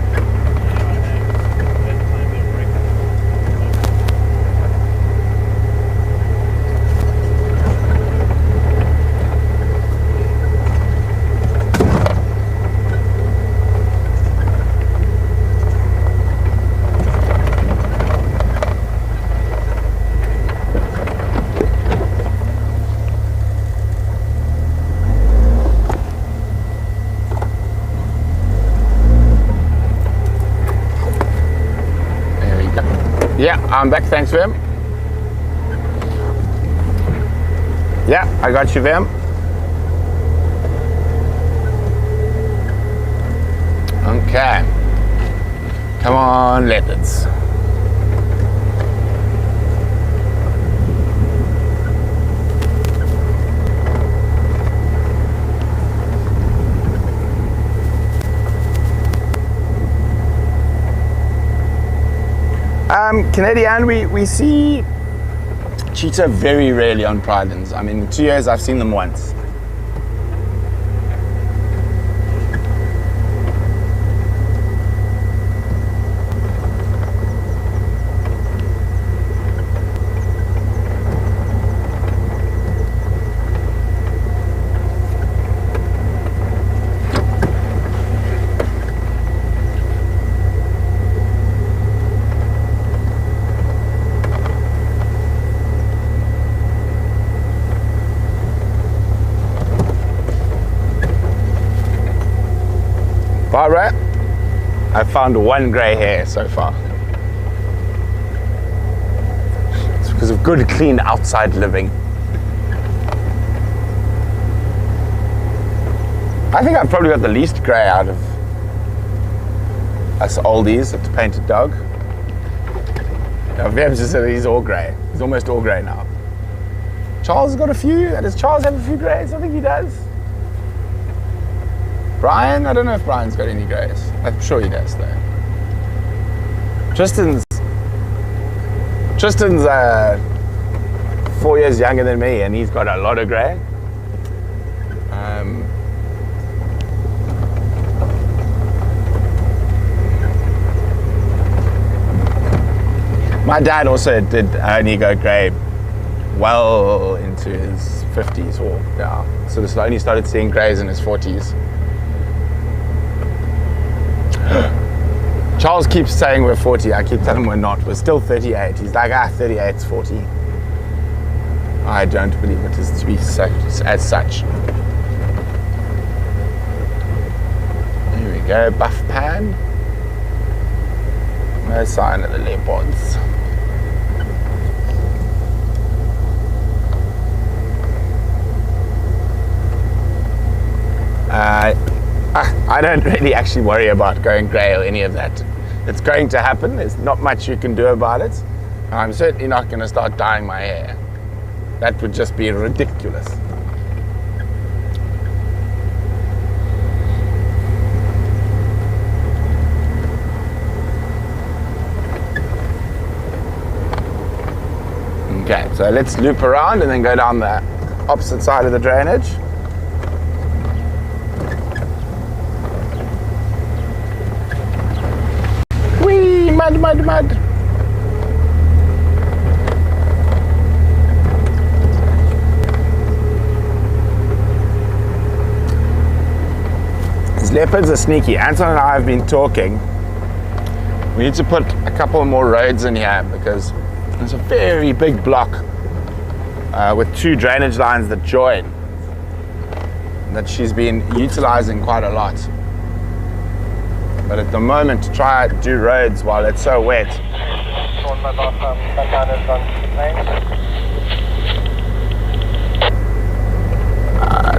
Yeah, I'm back. Thanks, Vim. Yeah, I got you, Vim. Okay. Come on, leopards. Canadian, we see cheetah very rarely on Pridelands. I mean, in 2 years I've seen them once. Barbara, I found one grey hair so far. It's because of good, clean outside living. I think I've probably got the least grey out of us oldies at the Painteddog. Vebs just said he's all grey. He's almost all grey now. Charles has got a few. Does Charles have a few greys? I think he does. Brian? I don't know if Brian's got any greys. I'm sure he does, though. Tristan's 4 years younger than me, and he's got a lot of grey. My dad also did only go grey well into his 50s, or yeah, so this only started seeing greys in his 40s. Charles keeps saying we're 40. I keep telling him we're not. We're still 38. He's like, 38's 40. I don't believe it is to be as such. Here we go, buff pan. No sign of the leopards. I don't really actually worry about going grey or any of that. It's going to happen. There's not much you can do about it. I'm certainly not going to start dyeing my hair. That would just be ridiculous. Okay, so let's loop around and then go down the opposite side of the drainage. Mud. These leopards are sneaky. Anton and I have been talking. We need to put a couple more roads in here because there's a very big block with 2 drainage lines that join that she's been utilizing quite a lot. But at the moment, to try to do roads while it's so wet.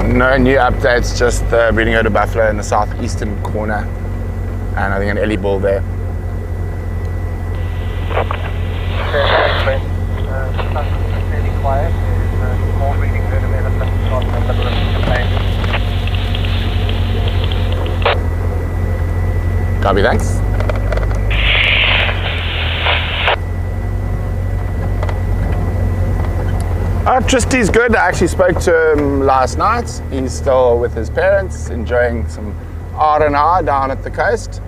No new updates, just the breeding herd of buffalo in the southeastern corner, and I think an ellie bull there. Fairly quiet. There's a small breeding herd of elephants on the middle of the plain. Copy, thanks. Tristy's good. I actually spoke to him last night. He's still with his parents, enjoying some R&R down at the coast.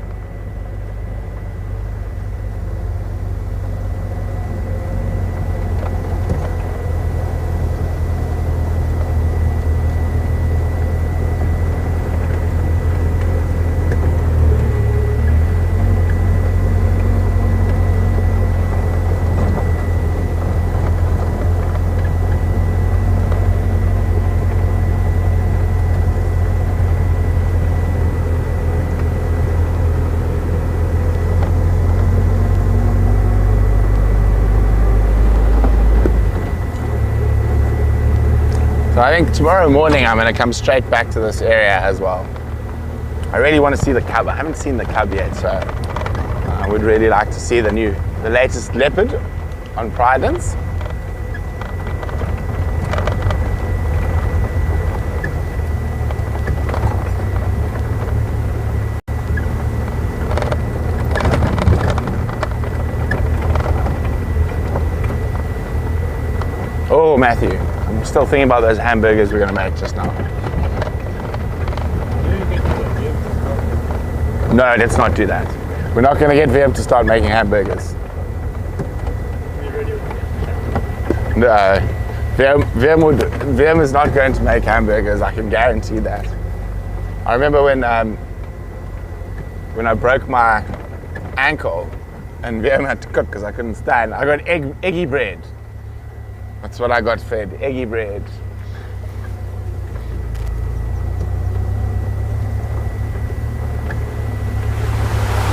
So I think tomorrow morning I'm going to come straight back to this area as well. I really want to see the cub. I haven't seen the cub yet, so I would really like to see the latest leopard on Pridens. Oh, Matthew, I'm still thinking about those hamburgers we're going to make just now. No, let's not do that. We're not going to get VM to start making hamburgers. No, VM is not going to make hamburgers, I can guarantee that. I remember when I broke my ankle and VM had to cook because I couldn't stand. I got eggy bread. That's what I got fed, eggy bread.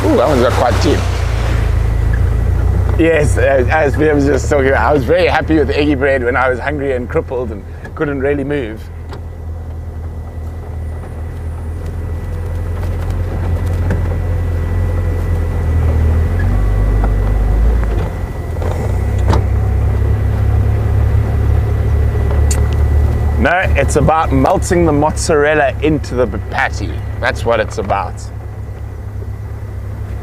Ooh, that one's got quite deep. Yes, as VM was just talking about, I was very happy with eggy bread when I was hungry and crippled and couldn't really move. No, it's about melting the mozzarella into the patty. That's what it's about.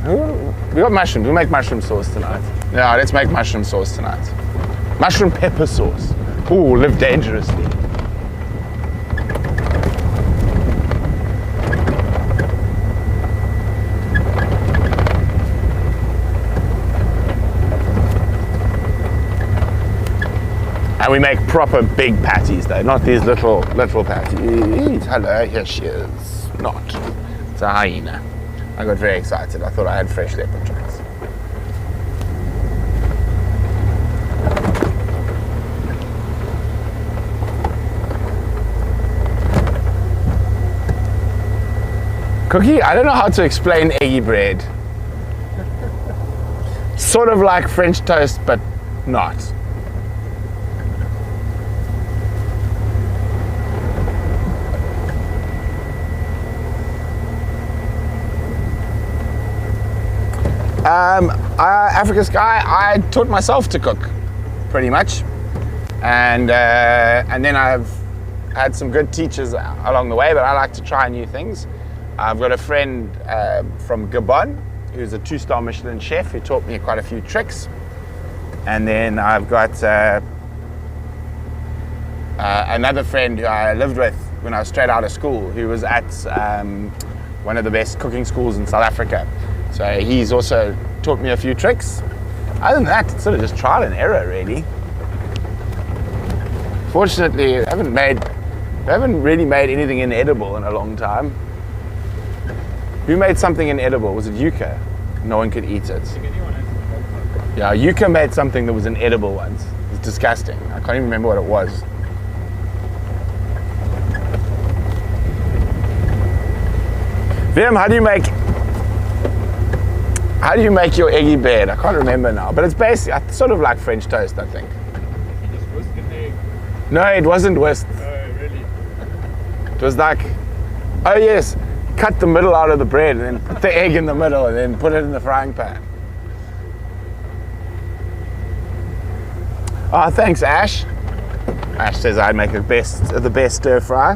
We got mushrooms. We'll make mushroom sauce tonight. Yeah, let's make mushroom sauce tonight. Mushroom pepper sauce. Ooh, live dangerously. And we make proper big patties though, not these little patties. Hello, here she is. Not. It's a hyena. I got very excited. I thought I had fresh leopard tracks. Cookie, I don't know how to explain eggy bread. Sort of like French toast, but not. Africa Sky, I taught myself to cook, pretty much, and then I've had some good teachers along the way. But I like to try new things. I've got a friend from Gabon who's a 2-star Michelin chef who taught me quite a few tricks, and then I've got another friend who I lived with when I was straight out of school, who was at one of the best cooking schools in South Africa. So he's also taught me a few tricks. Other than that, it's sort of just trial and error, really. Fortunately, I haven't really made anything inedible in a long time. Who made something inedible? Was it Yuka? No one could eat it. I think anyone has to. Yeah, Yuka made something that was inedible once. It was disgusting. I can't even remember what it was. Vim, how do you make your eggy bread? I can't remember now, but it's basically sort of like French toast, I think. You just whisk an egg. No, it wasn't whisked. Oh, really? It was like, oh yes, cut the middle out of the bread and then put the egg in the middle and then put it in the frying pan. Oh, thanks, Ash. Ash says I'd make the best stir fry.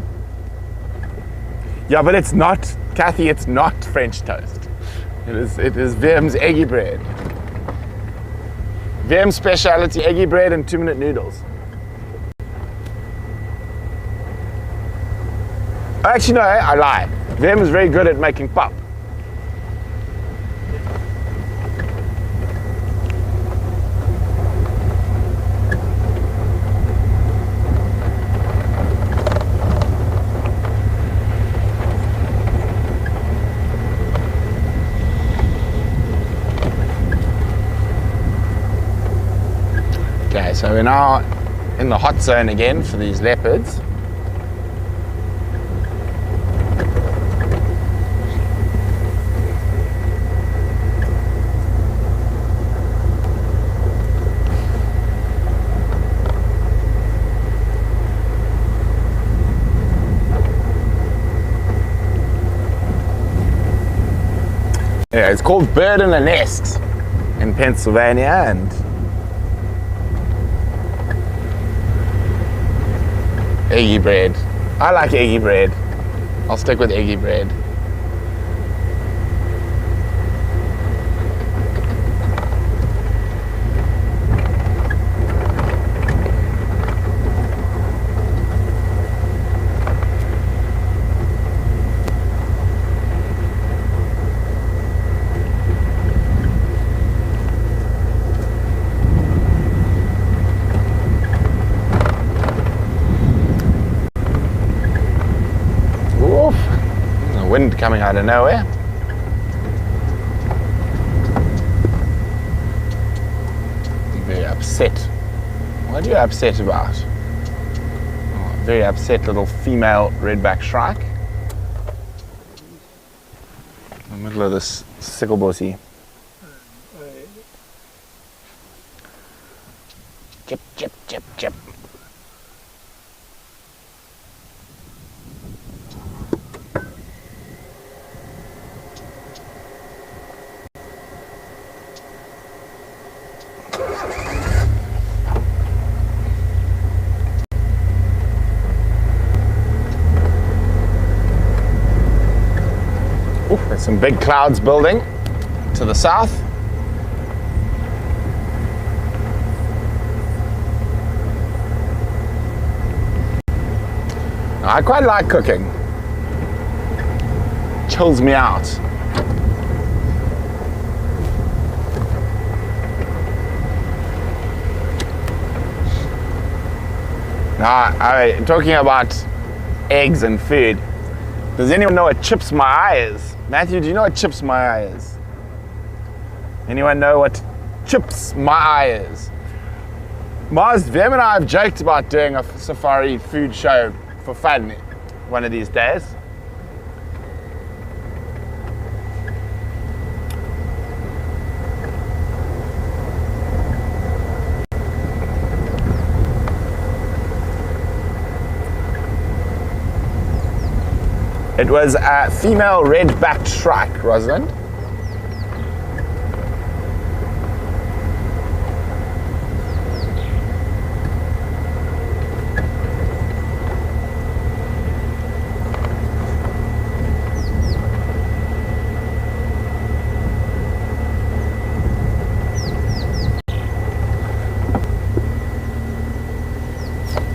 Yeah, but it's not, Kathy, it's not French toast. It is Vim's eggy bread. Vim's speciality, eggy bread and 2-minute noodles. Actually, no, I lie. Vim is very good at making pap. Okay, so we're now in the hot zone again for these leopards. Yeah, it's called Bird in a Nest in Pennsylvania, and eggy bread. I like eggy bread. I'll stick with eggy bread. Wind coming out of nowhere. I'm very upset. What are you upset about? Oh, very upset little female redback shrike. In the middle of this sickle bussy. Chip, chip, chip, chip. There's some big clouds building to the south. I quite like cooking. Chills me out. Now, talking about eggs and food, does anyone know what chips my eye is? Matthew, do you know what chips my eye is? Anyone know what chips my eye is? Mars, Vim and I have joked about doing a safari food show for fun one of these days. It was a female red-backed shrike, Rosalind.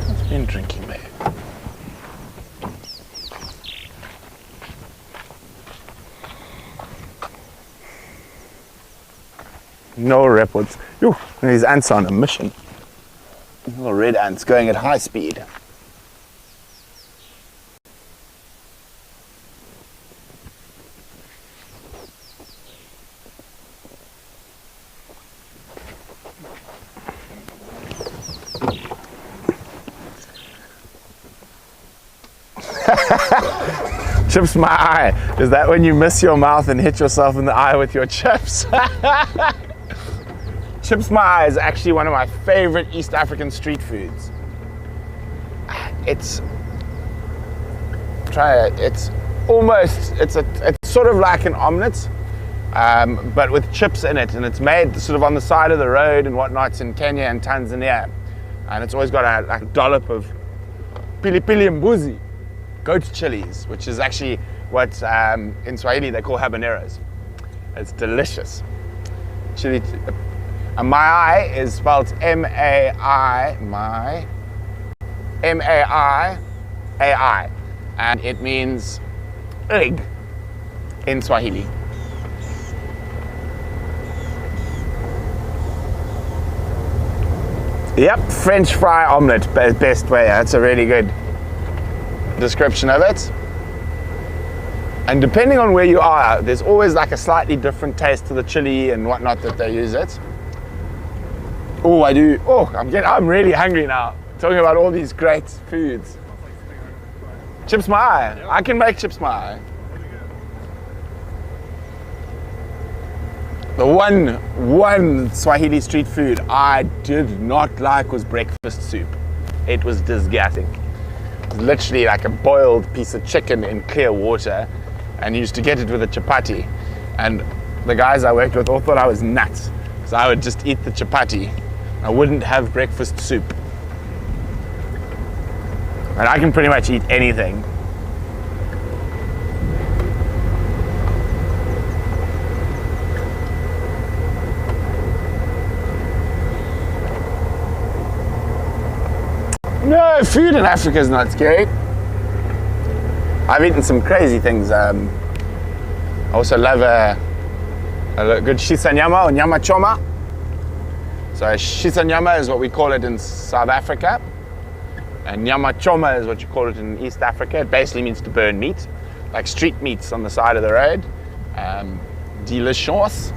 What's been drinking there? No reports. Yo, these ants are on a mission. Little red ants going at high speed. Chips my eye. Is that when you miss your mouth and hit yourself in the eye with your chips? Chips my eye is actually one of my favorite East African street foods. It's almost, it's sort of like an omelette, but with chips in it, and it's made sort of on the side of the road and whatnot. It's in Kenya and Tanzania, and it's always got a dollop of pilipili mbuzi, goat chilies, which is actually what in Swahili they call habaneros. It's delicious. Chili, my eye is spelled M-A-I, M-A-I-A-I, and it means egg in Swahili. Yep, French fry omelette, best way. That's a really good description of it. And depending on where you are, there's always like a slightly different taste to the chili and whatnot that they use it. Oh, I do. Oh, I'm really hungry now. Talking about all these great foods. Chips my eye. I can make chips my eye. The one Swahili street food I did not like was breakfast soup. It was disgusting. It was literally like a boiled piece of chicken in clear water, and you used to get it with a chapati. And the guys I worked with all thought I was nuts, so I would just eat the chapati. I wouldn't have breakfast soup. And I can pretty much eat anything. No, food in Africa is not scary. I've eaten some crazy things. I also love a good shisanyama or nyama choma. So shisanyama is what we call it in South Africa, and nyama choma is what you call it in East Africa. It basically means to burn meat, like street meats on the side of the road. Delicious.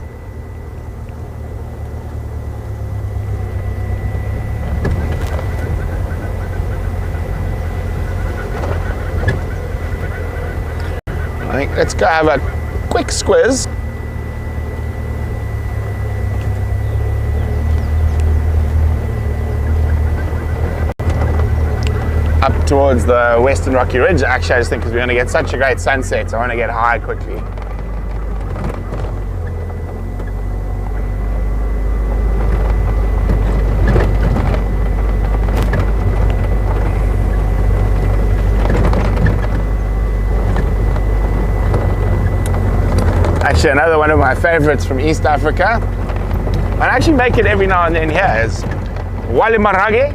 I think let's go have a quick squiz. Up towards the Western Rocky Ridge. Actually, I just think because we're going to get such a great sunset, so I want to get high quickly. Actually, another one of my favorites from East Africa, I actually make it every now and then here, is wali marage,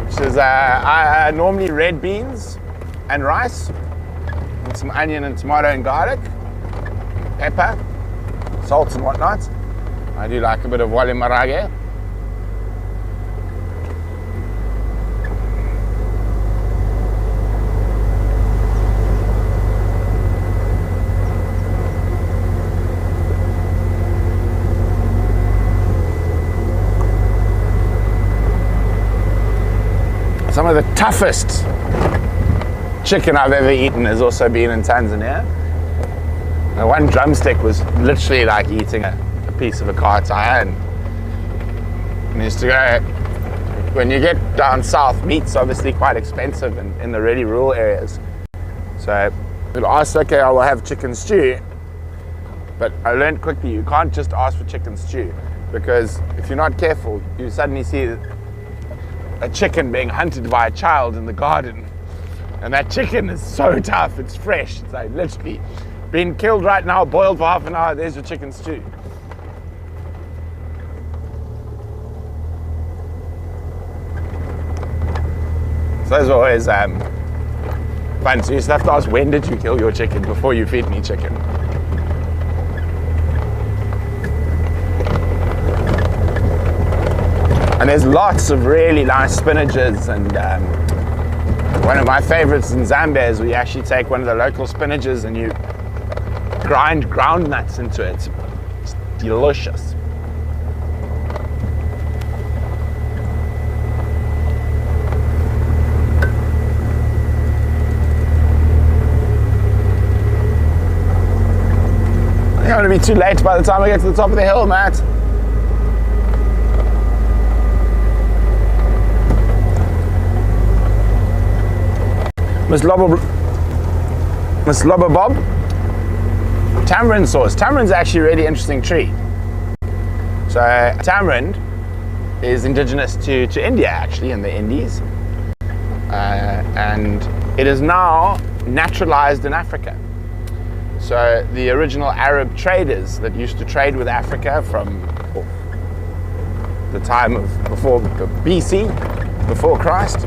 which is normally red beans and rice, and some onion and tomato and garlic, pepper, salt and whatnot. I do like a bit of wali marage. Some of the toughest chicken I've ever eaten has also been in Tanzania. The one drumstick was literally like eating a piece of a car tire. And used to go, when you get down south, meat's obviously quite expensive in the really rural areas. So you'll ask, okay, I will have chicken stew. But I learned quickly, you can't just ask for chicken stew, because if you're not careful, you suddenly see a chicken being hunted by a child in the garden, and that chicken is so tough, it's fresh, it's like literally been killed right now, boiled for half an hour, there's your chicken stew. So those are always fun. So you just have to ask, when did you kill your chicken before you feed me chicken? And there's lots of really nice spinaches, and one of my favorites in Zambia is we actually take one of the local spinaches and you grind ground nuts into it. It's delicious. don't want to be too late by the time I get to the top of the hill, Matt. Miss Lobber Bob. Tamarind sauce. Tamarind's actually a really interesting tree. So tamarind is indigenous to India, actually, in the Indies. And it is now naturalized in Africa. So the original Arab traders that used to trade with Africa from the time of before BC, before Christ,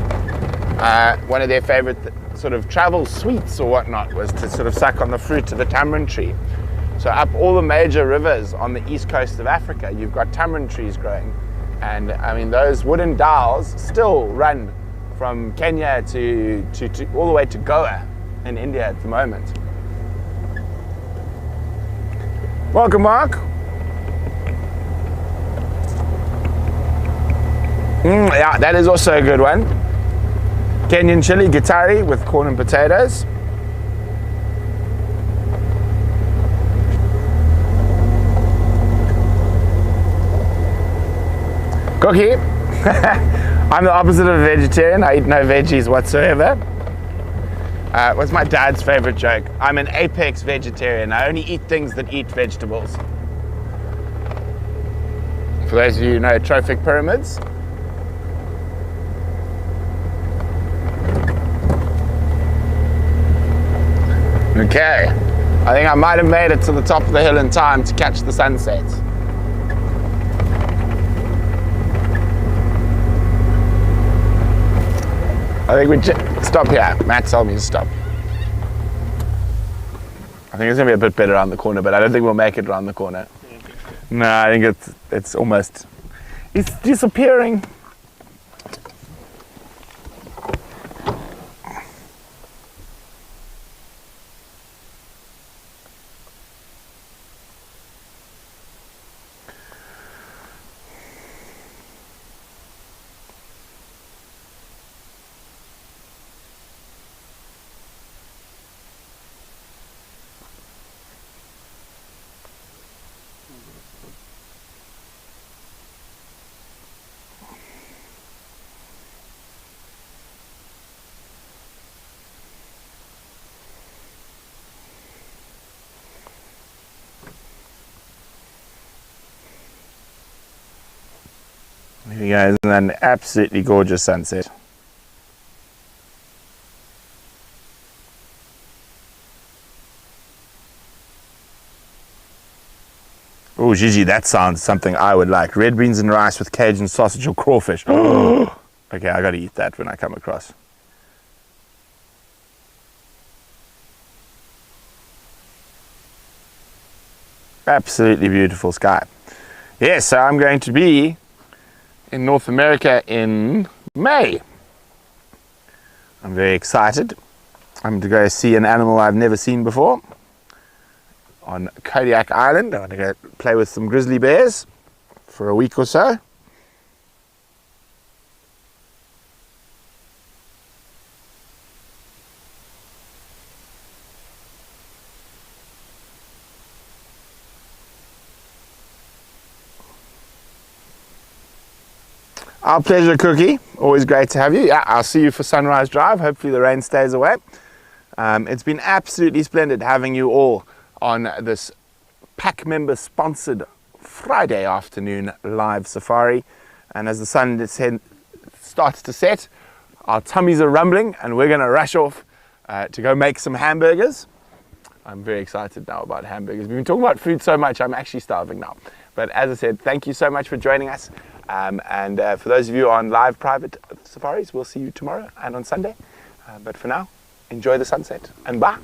one of their favorite sort of travel sweets or whatnot was to sort of suck on the fruit of the tamarind tree. So up all the major rivers on the east coast of Africa, you've got tamarind trees growing. And I mean, those wooden dowels still run from Kenya to all the way to Goa in India at the moment. Welcome, Mark. Yeah, that is also a good one. Kenyan chili gitari with corn and potatoes. Cookie. I'm the opposite of a vegetarian. I eat no veggies whatsoever. What's my dad's favorite joke? I'm an apex vegetarian. I only eat things that eat vegetables. For those of you who know trophic pyramids. Okay, I think I might have made it to the top of the hill in time to catch the sunset. I think we stop here. Matt told me to stop. I think it's gonna be a bit better around the corner, but I don't think we'll make it around the corner. No, I think it's almost, it's disappearing. There you go, isn't that an absolutely gorgeous sunset? Oh, Gigi, that sounds something I would like. Red beans and rice with Cajun sausage or crawfish. Oh, okay, I gotta eat that when I come across. Absolutely beautiful sky. Yes, so I'm going to be in North America in May. I'm very excited. I'm to go see an animal I've never seen before on Kodiak Island. I'm going to go play with some grizzly bears for a week or so. Our pleasure, Cookie. Always great to have you. Yeah, I'll see you for Sunrise Drive. Hopefully the rain stays away. It's been absolutely splendid having you all on this pack member sponsored Friday afternoon live safari. And as the sun starts to set, our tummies are rumbling and we're going to rush off to go make some hamburgers. I'm very excited now about hamburgers. We've been talking about food so much, I'm actually starving now. But as I said, thank you so much for joining us. And for those of you on live private safaris, we'll see you tomorrow and on Sunday. But for now, enjoy the sunset and bye.